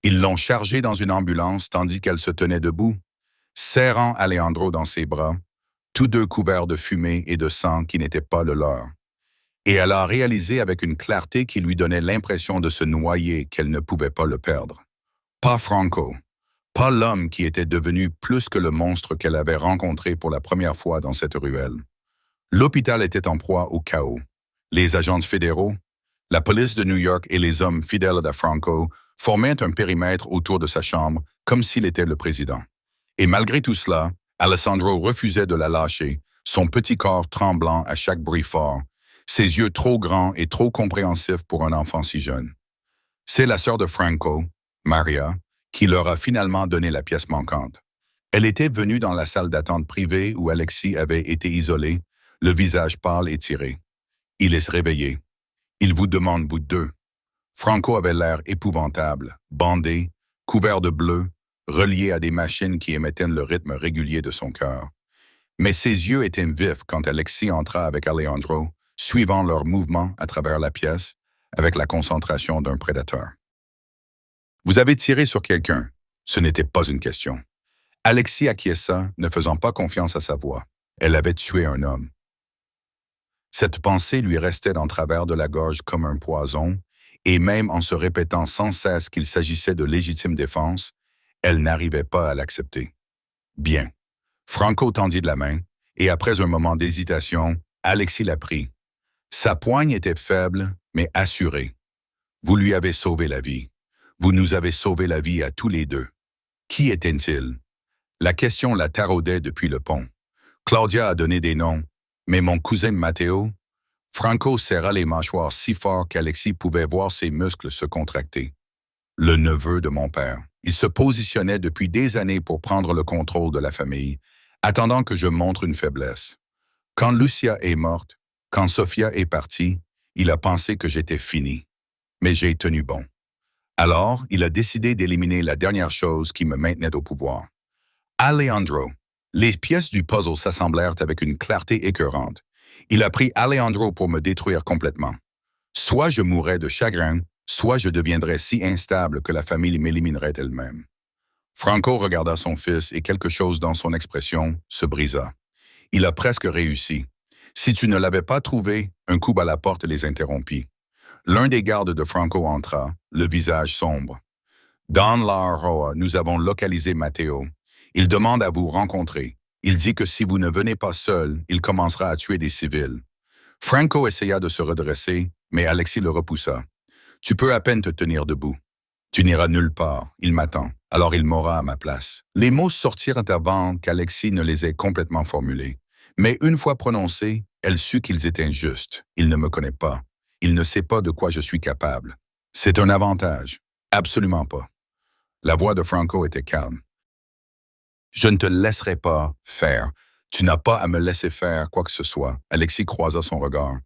Ils l'ont chargé dans une ambulance tandis qu'elle se tenait debout, serrant Alejandro dans ses bras, tous deux couverts de fumée et de sang qui n'était pas le leur. Et elle a réalisé avec une clarté qui lui donnait l'impression de se noyer qu'elle ne pouvait pas le perdre. Pas Franco, pas l'homme qui était devenu plus que le monstre qu'elle avait rencontré pour la première fois dans cette ruelle. L'hôpital était en proie au chaos. Les agents fédéraux, la police de New York et les hommes fidèles à Franco formaient un périmètre autour de sa chambre comme s'il était le président. Et malgré tout cela, Alessandro refusait de la lâcher, son petit corps tremblant à chaque bruit fort, ses yeux trop grands et trop compréhensifs pour un enfant si jeune. C'est la sœur de Franco, Maria, qui leur a finalement donné la pièce manquante. Elle était venue dans la salle d'attente privée où Alexis avait été isolé, le visage pâle et tiré. Il est réveillé. Il vous demande, vous deux. Franco avait l'air épouvantable, bandé, couvert de bleu, relié à des machines qui émettaient le rythme régulier de son cœur. Mais ses yeux étaient vifs quand Alexis entra avec Alejandro, suivant leurs mouvements à travers la pièce, avec la concentration d'un prédateur. Vous avez tiré sur quelqu'un. Ce n'était pas une question. Alexis acquiesça, ne faisant pas confiance à sa voix. Elle avait tué un homme. Cette pensée lui restait en travers de la gorge comme un poison, et même en se répétant sans cesse qu'il s'agissait de légitime défense, elle n'arrivait pas à l'accepter. Bien. Franco tendit de la main, et après un moment d'hésitation, Alexis la prit. Sa poigne était faible, mais assurée. Vous lui avez sauvé la vie. Vous nous avez sauvé la vie à tous les deux. Qui était-il? La question la taraudait depuis le pont. Claudia a donné des noms, mais mon cousin Matteo? Franco serra les mâchoires si fort qu'Alexis pouvait voir ses muscles se contracter. Le neveu de mon père. Il se positionnait depuis des années pour prendre le contrôle de la famille, attendant que je montre une faiblesse. Quand Lucia est morte, quand Sofia est partie, il a pensé que j'étais fini. Mais j'ai tenu bon. Alors, il a décidé d'éliminer la dernière chose qui me maintenait au pouvoir. Alejandro. Les pièces du puzzle s'assemblèrent avec une clarté écœurante. Il a pris Alejandro pour me détruire complètement. Soit je mourrais de chagrin, soit je deviendrais si instable que la famille m'éliminerait elle-même. Franco regarda son fils et quelque chose dans son expression se brisa. Il a presque réussi. Si tu ne l'avais pas trouvé, un coup à la porte les interrompit. L'un des gardes de Franco entra, le visage sombre. « Don La Roa, nous avons localisé Matteo. Il demande à vous rencontrer. Il dit que si vous ne venez pas seul, il commencera à tuer des civils. » Franco essaya de se redresser, mais Alexis le repoussa. « Tu peux à peine te tenir debout. Tu n'iras nulle part, il m'attend, alors il mourra à ma place. » Les mots sortirent avant qu'Alexis ne les ait complètement formulés. Mais une fois prononcés, elle sut qu'ils étaient justes. Il ne me connaît pas. Il ne sait pas de quoi je suis capable. C'est un avantage. Absolument pas. La voix de Franco était calme. Je ne te laisserai pas faire. Tu n'as pas à me laisser faire quoi que ce soit. Alexis croisa son regard.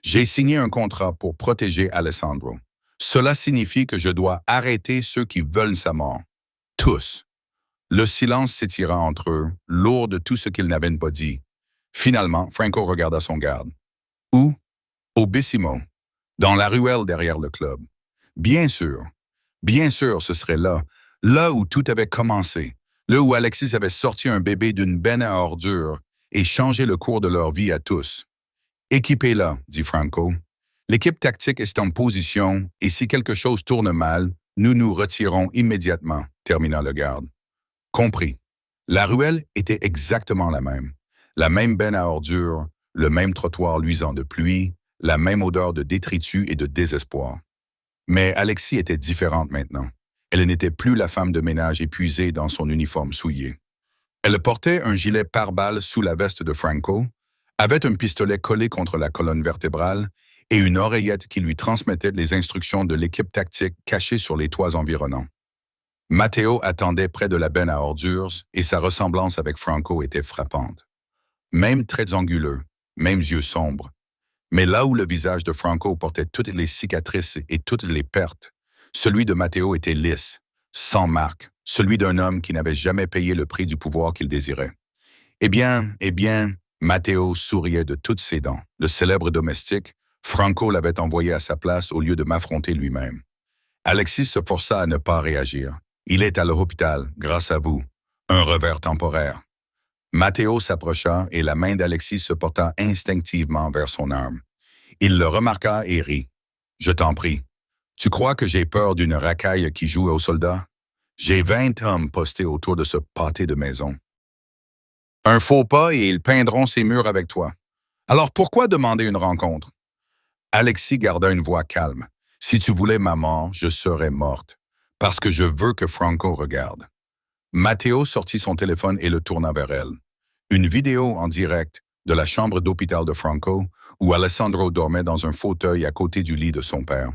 J'ai signé un contrat pour protéger Alessandro. Cela signifie que je dois arrêter ceux qui veulent sa mort. Tous. Le silence s'étira entre eux, lourd de tout ce qu'ils n'avaient pas dit. Finalement, Franco regarda son garde. Où? Au Bissimo, dans la ruelle derrière le club. Bien sûr, ce serait là, là où tout avait commencé, là où Alexis avait sorti un bébé d'une benne à ordures et changé le cours de leur vie à tous. Équipez-la, dit Franco. L'équipe tactique est en position et si quelque chose tourne mal, nous nous retirons immédiatement, termina le garde. Compris. La ruelle était exactement la même. La même benne à ordures, le même trottoir luisant de pluie, la même odeur de détritus et de désespoir. Mais Alexis était différente maintenant. Elle n'était plus la femme de ménage épuisée dans son uniforme souillé. Elle portait un gilet pare-balles sous la veste de Franco, avait un pistolet collé contre la colonne vertébrale et une oreillette qui lui transmettait les instructions de l'équipe tactique cachée sur les toits environnants. Matteo attendait près de la benne à ordures et sa ressemblance avec Franco était frappante. Même traits anguleux, mêmes yeux sombres. Mais là où le visage de Franco portait toutes les cicatrices et toutes les pertes, celui de Matteo était lisse, sans marque, celui d'un homme qui n'avait jamais payé le prix du pouvoir qu'il désirait. Eh bien, Matteo souriait de toutes ses dents. Le célèbre domestique, Franco l'avait envoyé à sa place au lieu de m'affronter lui-même. Alexis se força à ne pas réagir. Il est à l'hôpital, grâce à vous. Un revers temporaire. Matteo s'approcha et la main d'Alexis se porta instinctivement vers son arme. Il le remarqua et rit. « Je t'en prie. Tu crois que j'ai peur d'une racaille qui joue aux soldats? J'ai 20 hommes postés autour de ce pâté de maison. Un faux pas et ils peindront ces murs avec toi. Alors pourquoi demander une rencontre? » Alexis garda une voix calme. « Si tu voulais ma mort, je serais morte. Parce que je veux que Franco regarde. » Matteo sortit son téléphone et le tourna vers elle. Une vidéo en direct de la chambre d'hôpital de Franco, où Alessandro dormait dans un fauteuil à côté du lit de son père.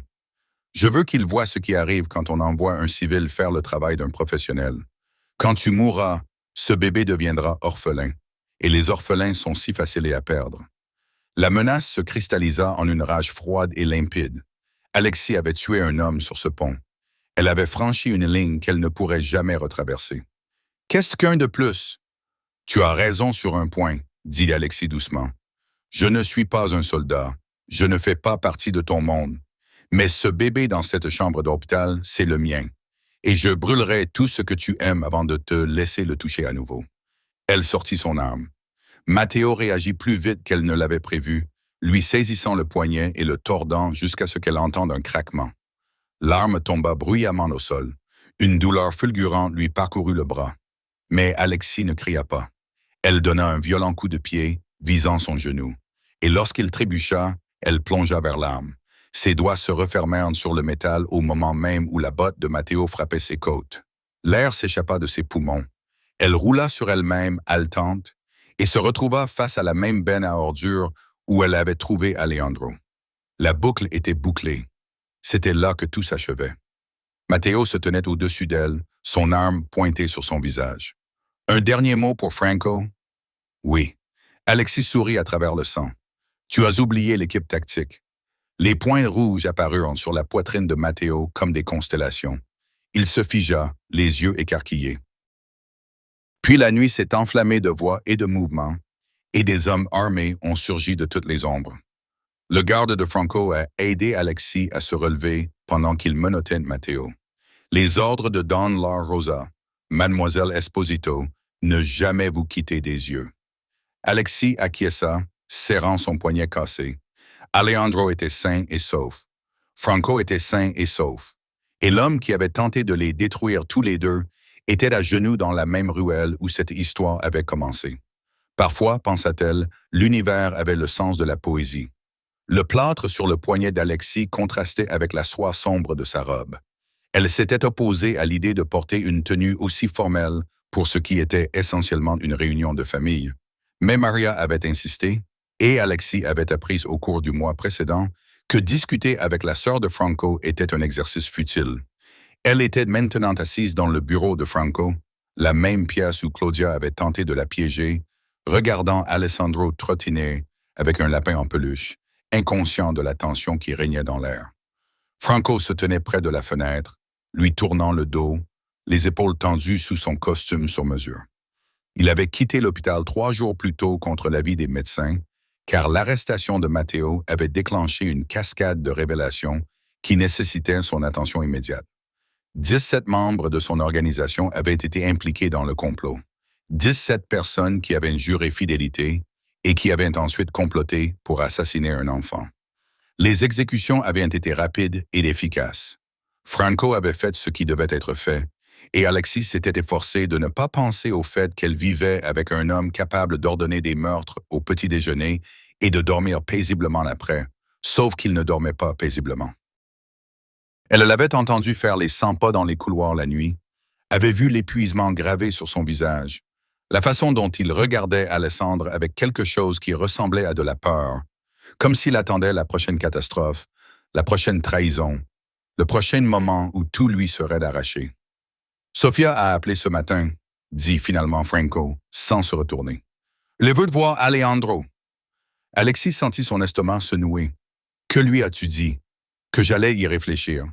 Je veux qu'il voie ce qui arrive quand on envoie un civil faire le travail d'un professionnel. Quand tu mourras, ce bébé deviendra orphelin, et les orphelins sont si faciles à perdre. La menace se cristallisa en une rage froide et limpide. Alexis avait tué un homme sur ce pont. Elle avait franchi une ligne qu'elle ne pourrait jamais retraverser. Qu'est-ce qu'un de plus? Tu as raison sur un point, dit Alexis doucement. Je ne suis pas un soldat. Je ne fais pas partie de ton monde. Mais ce bébé dans cette chambre d'hôpital, c'est le mien. Et je brûlerai tout ce que tu aimes avant de te laisser le toucher à nouveau. Elle sortit son arme. Matteo réagit plus vite qu'elle ne l'avait prévu, lui saisissant le poignet et le tordant jusqu'à ce qu'elle entende un craquement. L'arme tomba bruyamment au sol. Une douleur fulgurante lui parcourut le bras. Mais Alexis ne cria pas. Elle donna un violent coup de pied, visant son genou. Et lorsqu'il trébucha, elle plongea vers l'arme. Ses doigts se refermèrent sur le métal au moment même où la botte de Matteo frappait ses côtes. L'air s'échappa de ses poumons. Elle roula sur elle-même, haletante, et se retrouva face à la même benne à ordures où elle avait trouvé Alejandro. La boucle était bouclée. C'était là que tout s'achevait. Matteo se tenait au-dessus d'elle, son arme pointée sur son visage. Un dernier mot pour Franco? Oui. Alexis sourit à travers le sang. Tu as oublié l'équipe tactique. Les points rouges apparurent sur la poitrine de Matteo comme des constellations. Il se figea, les yeux écarquillés. Puis la nuit s'est enflammée de voix et de mouvements, et des hommes armés ont surgi de toutes les ombres. Le garde de Franco a aidé Alexis à se relever pendant qu'il menottait Matteo. Les ordres de Don La Rosa, Mademoiselle Esposito, ne jamais vous quitter des yeux. Alexis acquiesça, serrant son poignet cassé. Alejandro était sain et sauf. Franco était sain et sauf. Et l'homme qui avait tenté de les détruire tous les deux était à genoux dans la même ruelle où cette histoire avait commencé. Parfois, pensa-t-elle, l'univers avait le sens de la poésie. Le plâtre sur le poignet d'Alexis contrastait avec la soie sombre de sa robe. Elle s'était opposée à l'idée de porter une tenue aussi formelle pour ce qui était essentiellement une réunion de famille. Mais Maria avait insisté, et Alexis avait appris au cours du mois précédent que discuter avec la sœur de Franco était un exercice futile. Elle était maintenant assise dans le bureau de Franco, la même pièce où Claudia avait tenté de la piéger, regardant Alessandro trottiner avec un lapin en peluche, inconscient de la tension qui régnait dans l'air. Franco se tenait près de la fenêtre, lui tournant le dos, les épaules tendues sous son costume sur mesure. Il avait quitté l'hôpital 3 jours plus tôt contre l'avis des médecins, car l'arrestation de Matteo avait déclenché une cascade de révélations qui nécessitait son attention immédiate. 17 membres de son organisation avaient été impliqués dans le complot. 17 personnes qui avaient juré fidélité et qui avaient ensuite comploté pour assassiner un enfant. Les exécutions avaient été rapides et efficaces. Franco avait fait ce qui devait être fait, et Alexis s'était efforcé de ne pas penser au fait qu'elle vivait avec un homme capable d'ordonner des meurtres au petit déjeuner et de dormir paisiblement après, sauf qu'il ne dormait pas paisiblement. Elle l'avait entendu faire les 100 pas dans les couloirs la nuit, avait vu l'épuisement gravé sur son visage, la façon dont il regardait Alessandre avec quelque chose qui ressemblait à de la peur, comme s'il attendait la prochaine catastrophe, la prochaine trahison, le prochain moment où tout lui serait arraché. Sofia a appelé ce matin, dit finalement Franco, sans se retourner. Je veux te voir Alejandro. Alexis sentit son estomac se nouer. Que lui as-tu dit? Que j'allais y réfléchir.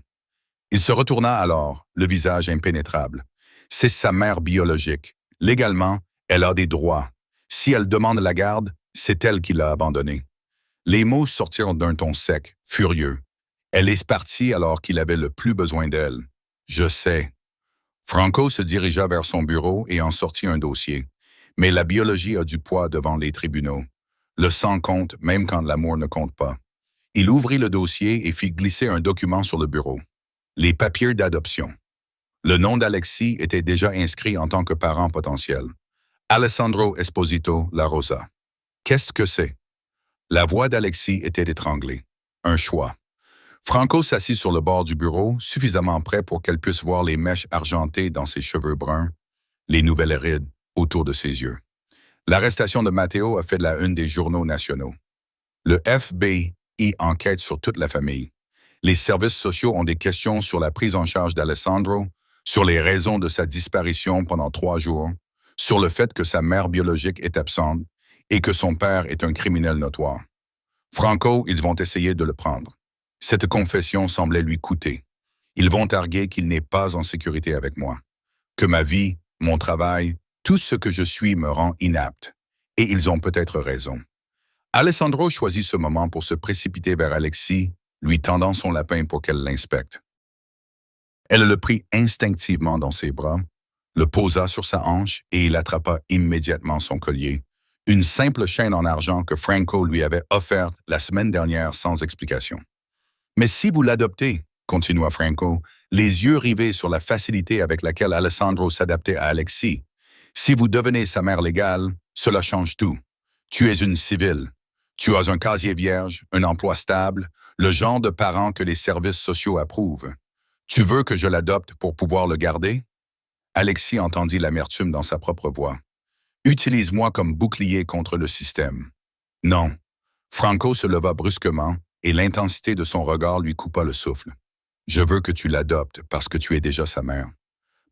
Il se retourna alors, le visage impénétrable. C'est sa mère biologique. Légalement, elle a des droits. Si elle demande la garde, c'est elle qui l'a abandonnée. Les mots sortirent d'un ton sec, furieux. Elle est partie alors qu'il avait le plus besoin d'elle. Je sais. Franco se dirigea vers son bureau et en sortit un dossier. Mais la biologie a du poids devant les tribunaux. Le sang compte même quand l'amour ne compte pas. Il ouvrit le dossier et fit glisser un document sur le bureau. Les papiers d'adoption. Le nom d'Alexis était déjà inscrit en tant que parent potentiel. Alessandro Esposito La Rosa. Qu'est-ce que c'est? La voix d'Alexis était étranglée. Un choix. Franco s'assit sur le bord du bureau, suffisamment près pour qu'elle puisse voir les mèches argentées dans ses cheveux bruns, les nouvelles rides autour de ses yeux. L'arrestation de Matteo a fait la une des journaux nationaux. Le FBI enquête sur toute la famille. Les services sociaux ont des questions sur la prise en charge d'Alessandro, sur les raisons de sa disparition pendant 3 jours, sur le fait que sa mère biologique est absente et que son père est un criminel notoire. Franco, ils vont essayer de le prendre. Cette confession semblait lui coûter. Ils vont arguer qu'il n'est pas en sécurité avec moi, que ma vie, mon travail, tout ce que je suis me rend inapte. Et ils ont peut-être raison. Alessandro choisit ce moment pour se précipiter vers Alexis, lui tendant son lapin pour qu'elle l'inspecte. Elle le prit instinctivement dans ses bras, le posa sur sa hanche et il attrapa immédiatement son collier, une simple chaîne en argent que Franco lui avait offerte la semaine dernière sans explication. « Mais si vous l'adoptez, » continua Franco, les yeux rivés sur la facilité avec laquelle Alessandro s'adaptait à Alexis, « si vous devenez sa mère légale, cela change tout. Tu es une civile. Tu as un casier vierge, un emploi stable, le genre de parent que les services sociaux approuvent. Tu veux que je l'adopte pour pouvoir le garder? » Alexis entendit l'amertume dans sa propre voix. « Utilise-moi comme bouclier contre le système. » Non. Franco se leva brusquement et l'intensité de son regard lui coupa le souffle. « Je veux que tu l'adoptes parce que tu es déjà sa mère.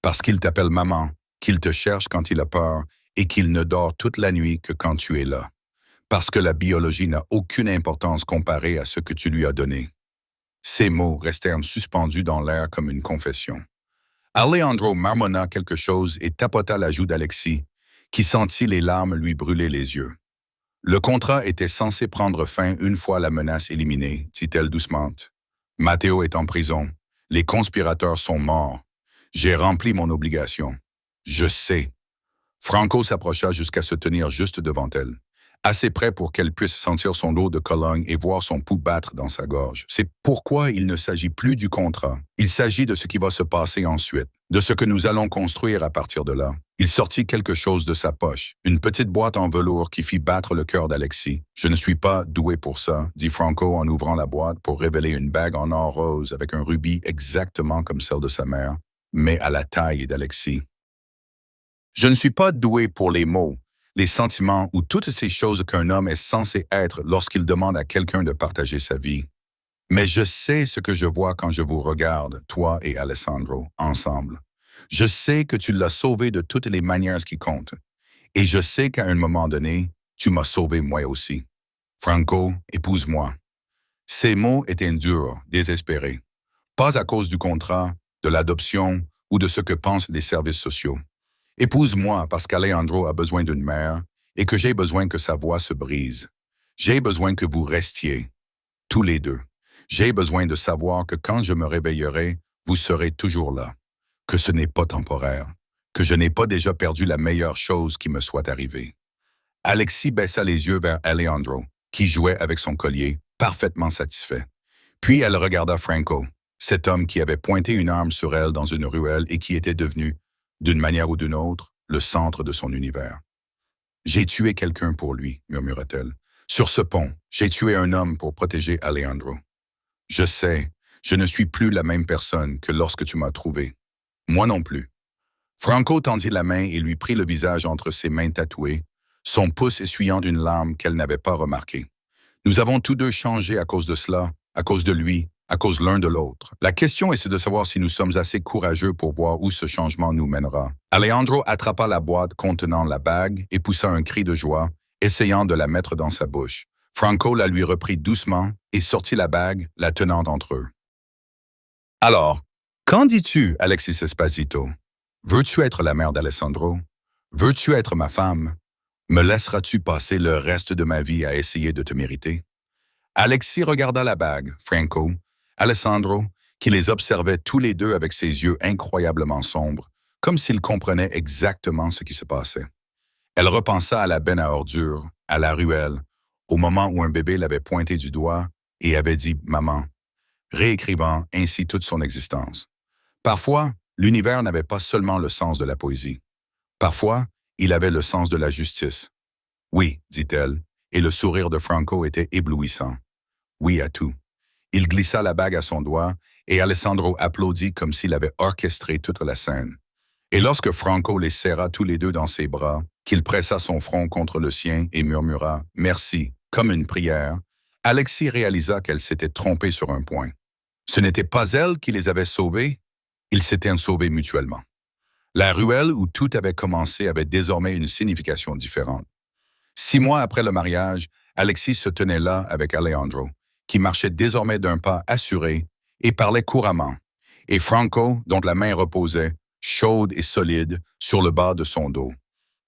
Parce qu'il t'appelle maman, qu'il te cherche quand il a peur et qu'il ne dort toute la nuit que quand tu es là. Parce que la biologie n'a aucune importance comparée à ce que tu lui as donné. » Ces mots restèrent suspendus dans l'air comme une confession. Alejandro marmonna quelque chose et tapota la joue d'Alexis, qui sentit les larmes lui brûler les yeux. « Le contrat était censé prendre fin une fois la menace éliminée, dit-elle doucement. Matteo est en prison. Les conspirateurs sont morts. J'ai rempli mon obligation. Je sais. » Franco s'approcha jusqu'à se tenir juste devant elle, assez près pour qu'elle puisse sentir son lot de Cologne et voir son pouls battre dans sa gorge. C'est pourquoi il ne s'agit plus du contrat. Il s'agit de ce qui va se passer ensuite, de ce que nous allons construire à partir de là. Il sortit quelque chose de sa poche, une petite boîte en velours qui fit battre le cœur d'Alexis. « Je ne suis pas doué pour ça, » dit Franco en ouvrant la boîte pour révéler une bague en or rose avec un rubis exactement comme celle de sa mère, mais à la taille d'Alexis. « Je ne suis pas doué pour les mots, les sentiments ou toutes ces choses qu'un homme est censé être lorsqu'il demande à quelqu'un de partager sa vie. Mais je sais ce que je vois quand je vous regarde, toi et Alessandro, ensemble. Je sais que tu l'as sauvé de toutes les manières qui comptent. Et je sais qu'à un moment donné, tu m'as sauvé moi aussi. Franco, épouse-moi. » Ces mots étaient durs, désespérés. Pas à cause du contrat, de l'adoption ou de ce que pensent les services sociaux. Épouse-moi parce qu'Alejandro a besoin d'une mère et que j'ai besoin que sa voix se brise. J'ai besoin que vous restiez, tous les deux. J'ai besoin de savoir que quand je me réveillerai, vous serez toujours là, que ce n'est pas temporaire, que je n'ai pas déjà perdu la meilleure chose qui me soit arrivée. Alexis baissa les yeux vers Alejandro, qui jouait avec son collier, parfaitement satisfait. Puis elle regarda Franco, cet homme qui avait pointé une arme sur elle dans une ruelle et qui était devenu, d'une manière ou d'une autre, le centre de son univers. J'ai tué quelqu'un pour lui, murmura-t-elle. Sur ce pont, j'ai tué un homme pour protéger Alejandro. Je sais, je ne suis plus la même personne que lorsque tu m'as trouvé. Moi non plus. Franco tendit la main et lui prit le visage entre ses mains tatouées, son pouce essuyant d'une larme qu'elle n'avait pas remarquée. Nous avons tous deux changé à cause de cela, à cause de lui, à cause l'un de l'autre. La question est de savoir si nous sommes assez courageux pour voir où ce changement nous mènera. Alejandro attrapa la boîte contenant la bague et poussa un cri de joie, essayant de la mettre dans sa bouche. Franco la lui reprit doucement et sortit la bague, la tenant entre eux. Alors, qu'en dis-tu, Alexis Esposito? Veux-tu être la mère d'Alessandro? Veux-tu être ma femme? Me laisseras-tu passer le reste de ma vie à essayer de te mériter? Alexis regarda la bague, Franco, Alessandro, qui les observait tous les deux avec ses yeux incroyablement sombres, comme s'il comprenait exactement ce qui se passait. Elle repensa à la benne à ordures, à la ruelle, au moment où un bébé l'avait pointé du doigt et avait dit « Maman », réécrivant ainsi toute son existence. Parfois, l'univers n'avait pas seulement le sens de la poésie. Parfois, il avait le sens de la justice. « Oui », dit-elle, et le sourire de Franco était éblouissant. « Oui à tout. » Il glissa la bague à son doigt et Alessandro applaudit comme s'il avait orchestré toute la scène. Et lorsque Franco les serra tous les deux dans ses bras, qu'il pressa son front contre le sien et murmura « Merci » comme une prière, Alexis réalisa qu'elle s'était trompée sur un point. Ce n'était pas elle qui les avait sauvés, ils s'étaient sauvés mutuellement. La ruelle où tout avait commencé avait désormais une signification différente. 6 mois après le mariage, Alexis se tenait là avec Alejandro, qui marchait désormais d'un pas assuré et parlait couramment, et Franco, dont la main reposait, chaude et solide, sur le bas de son dos.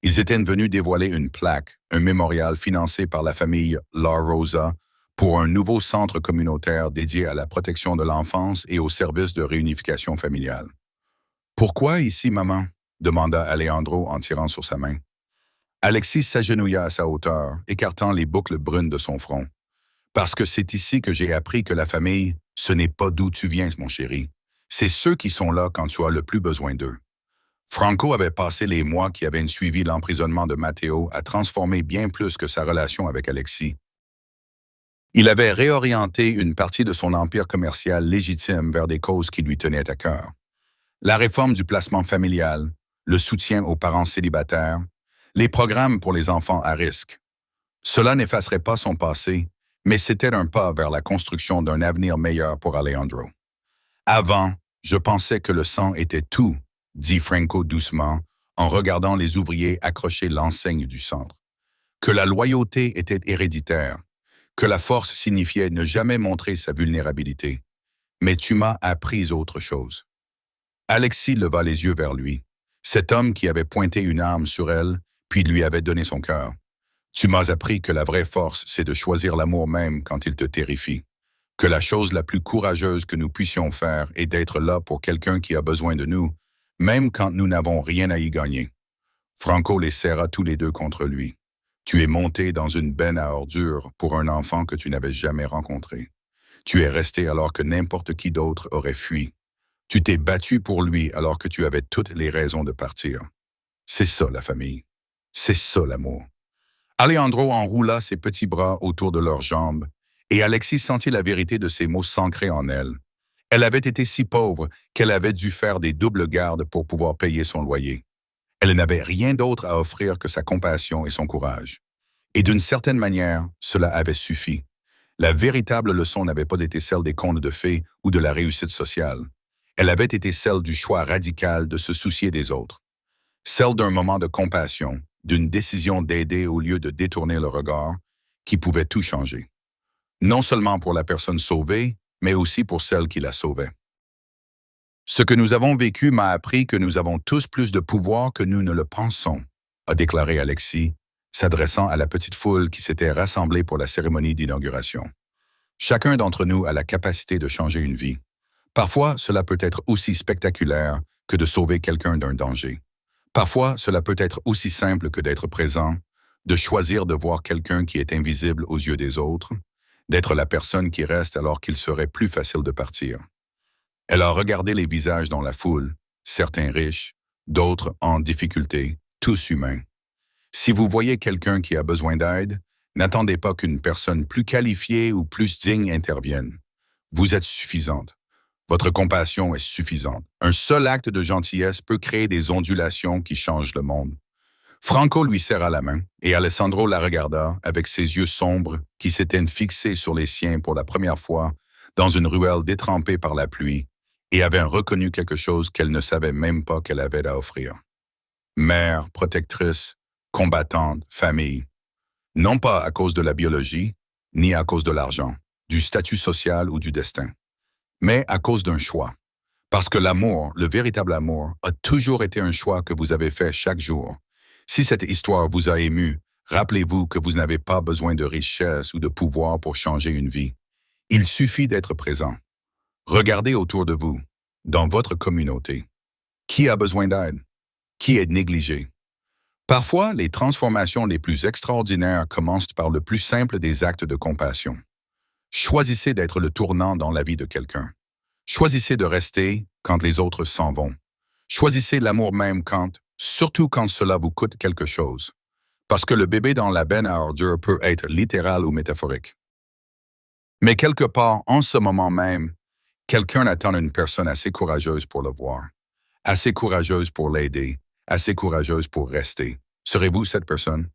Ils étaient venus dévoiler une plaque, un mémorial financé par la famille La Rosa pour un nouveau centre communautaire dédié à la protection de l'enfance et au service de réunification familiale. « Pourquoi ici, maman ?» demanda Alejandro en tirant sur sa main. Alexis s'agenouilla à sa hauteur, écartant les boucles brunes de son front. « Parce que c'est ici que j'ai appris que la famille, ce n'est pas d'où tu viens, mon chéri. C'est ceux qui sont là quand tu as le plus besoin d'eux. » Franco avait passé les mois qui avaient suivi l'emprisonnement de Matteo à transformer bien plus que sa relation avec Alexis. Il avait réorienté une partie de son empire commercial légitime vers des causes qui lui tenaient à cœur. La réforme du placement familial, le soutien aux parents célibataires, les programmes pour les enfants à risque. Cela n'effacerait pas son passé, mais c'était un pas vers la construction d'un avenir meilleur pour Alejandro. Avant, je pensais que le sang était tout, dit Franco doucement, en regardant les ouvriers accrocher l'enseigne du centre. Que la loyauté était héréditaire, que la force signifiait ne jamais montrer sa vulnérabilité. Mais tu m'as appris autre chose. Alexis leva les yeux vers lui, cet homme qui avait pointé une arme sur elle, puis lui avait donné son cœur. Tu m'as appris que la vraie force, c'est de choisir l'amour même quand il te terrifie. Que la chose la plus courageuse que nous puissions faire est d'être là pour quelqu'un qui a besoin de nous, même quand nous n'avons rien à y gagner. Franco les serra tous les deux contre lui. Tu es monté dans une benne à ordures pour un enfant que tu n'avais jamais rencontré. Tu es resté alors que n'importe qui d'autre aurait fui. Tu t'es battu pour lui alors que tu avais toutes les raisons de partir. C'est ça la famille. C'est ça l'amour. Alejandro enroula ses petits bras autour de leurs jambes et Alexis sentit la vérité de ces mots s'ancrer en elle. Elle avait été si pauvre qu'elle avait dû faire des doubles gardes pour pouvoir payer son loyer. Elle n'avait rien d'autre à offrir que sa compassion et son courage. Et d'une certaine manière, cela avait suffi. La véritable leçon n'avait pas été celle des contes de fées ou de la réussite sociale. Elle avait été celle du choix radical de se soucier des autres. Celle d'un moment de compassion, d'une décision d'aider au lieu de détourner le regard, qui pouvait tout changer. Non seulement pour la personne sauvée, mais aussi pour celle qui la sauvait. Ce que nous avons vécu m'a appris que nous avons tous plus de pouvoir que nous ne le pensons, a déclaré Alexis, s'adressant à la petite foule qui s'était rassemblée pour la cérémonie d'inauguration. Chacun d'entre nous a la capacité de changer une vie. Parfois, cela peut être aussi spectaculaire que de sauver quelqu'un d'un danger. Parfois, cela peut être aussi simple que d'être présent, de choisir de voir quelqu'un qui est invisible aux yeux des autres, d'être la personne qui reste alors qu'il serait plus facile de partir. Elle a regardé les visages dans la foule, certains riches, d'autres en difficulté, tous humains. Si vous voyez quelqu'un qui a besoin d'aide, n'attendez pas qu'une personne plus qualifiée ou plus digne intervienne. Vous êtes suffisante. Votre compassion est suffisante. Un seul acte de gentillesse peut créer des ondulations qui changent le monde. Franco lui serra la main et Alessandro la regarda avec ses yeux sombres qui s'étaient fixés sur les siens pour la première fois dans une ruelle détrempée par la pluie et avait reconnu quelque chose qu'elle ne savait même pas qu'elle avait à offrir. Mère, protectrice, combattante, famille. Non pas à cause de la biologie, ni à cause de l'argent, du statut social ou du destin, mais à cause d'un choix. Parce que l'amour, le véritable amour, a toujours été un choix que vous avez fait chaque jour. Si cette histoire vous a ému, rappelez-vous que vous n'avez pas besoin de richesse ou de pouvoir pour changer une vie. Il suffit d'être présent. Regardez autour de vous, dans votre communauté. Qui a besoin d'aide? Qui est négligé? Parfois, les transformations les plus extraordinaires commencent par le plus simple des actes de compassion. Choisissez d'être le tournant dans la vie de quelqu'un. Choisissez de rester quand les autres s'en vont. Choisissez l'amour même surtout quand cela vous coûte quelque chose. Parce que le bébé dans la benne à ordures peut être littéral ou métaphorique. Mais quelque part, en ce moment même, quelqu'un attend une personne assez courageuse pour le voir, assez courageuse pour l'aider, assez courageuse pour rester. Serez-vous cette personne?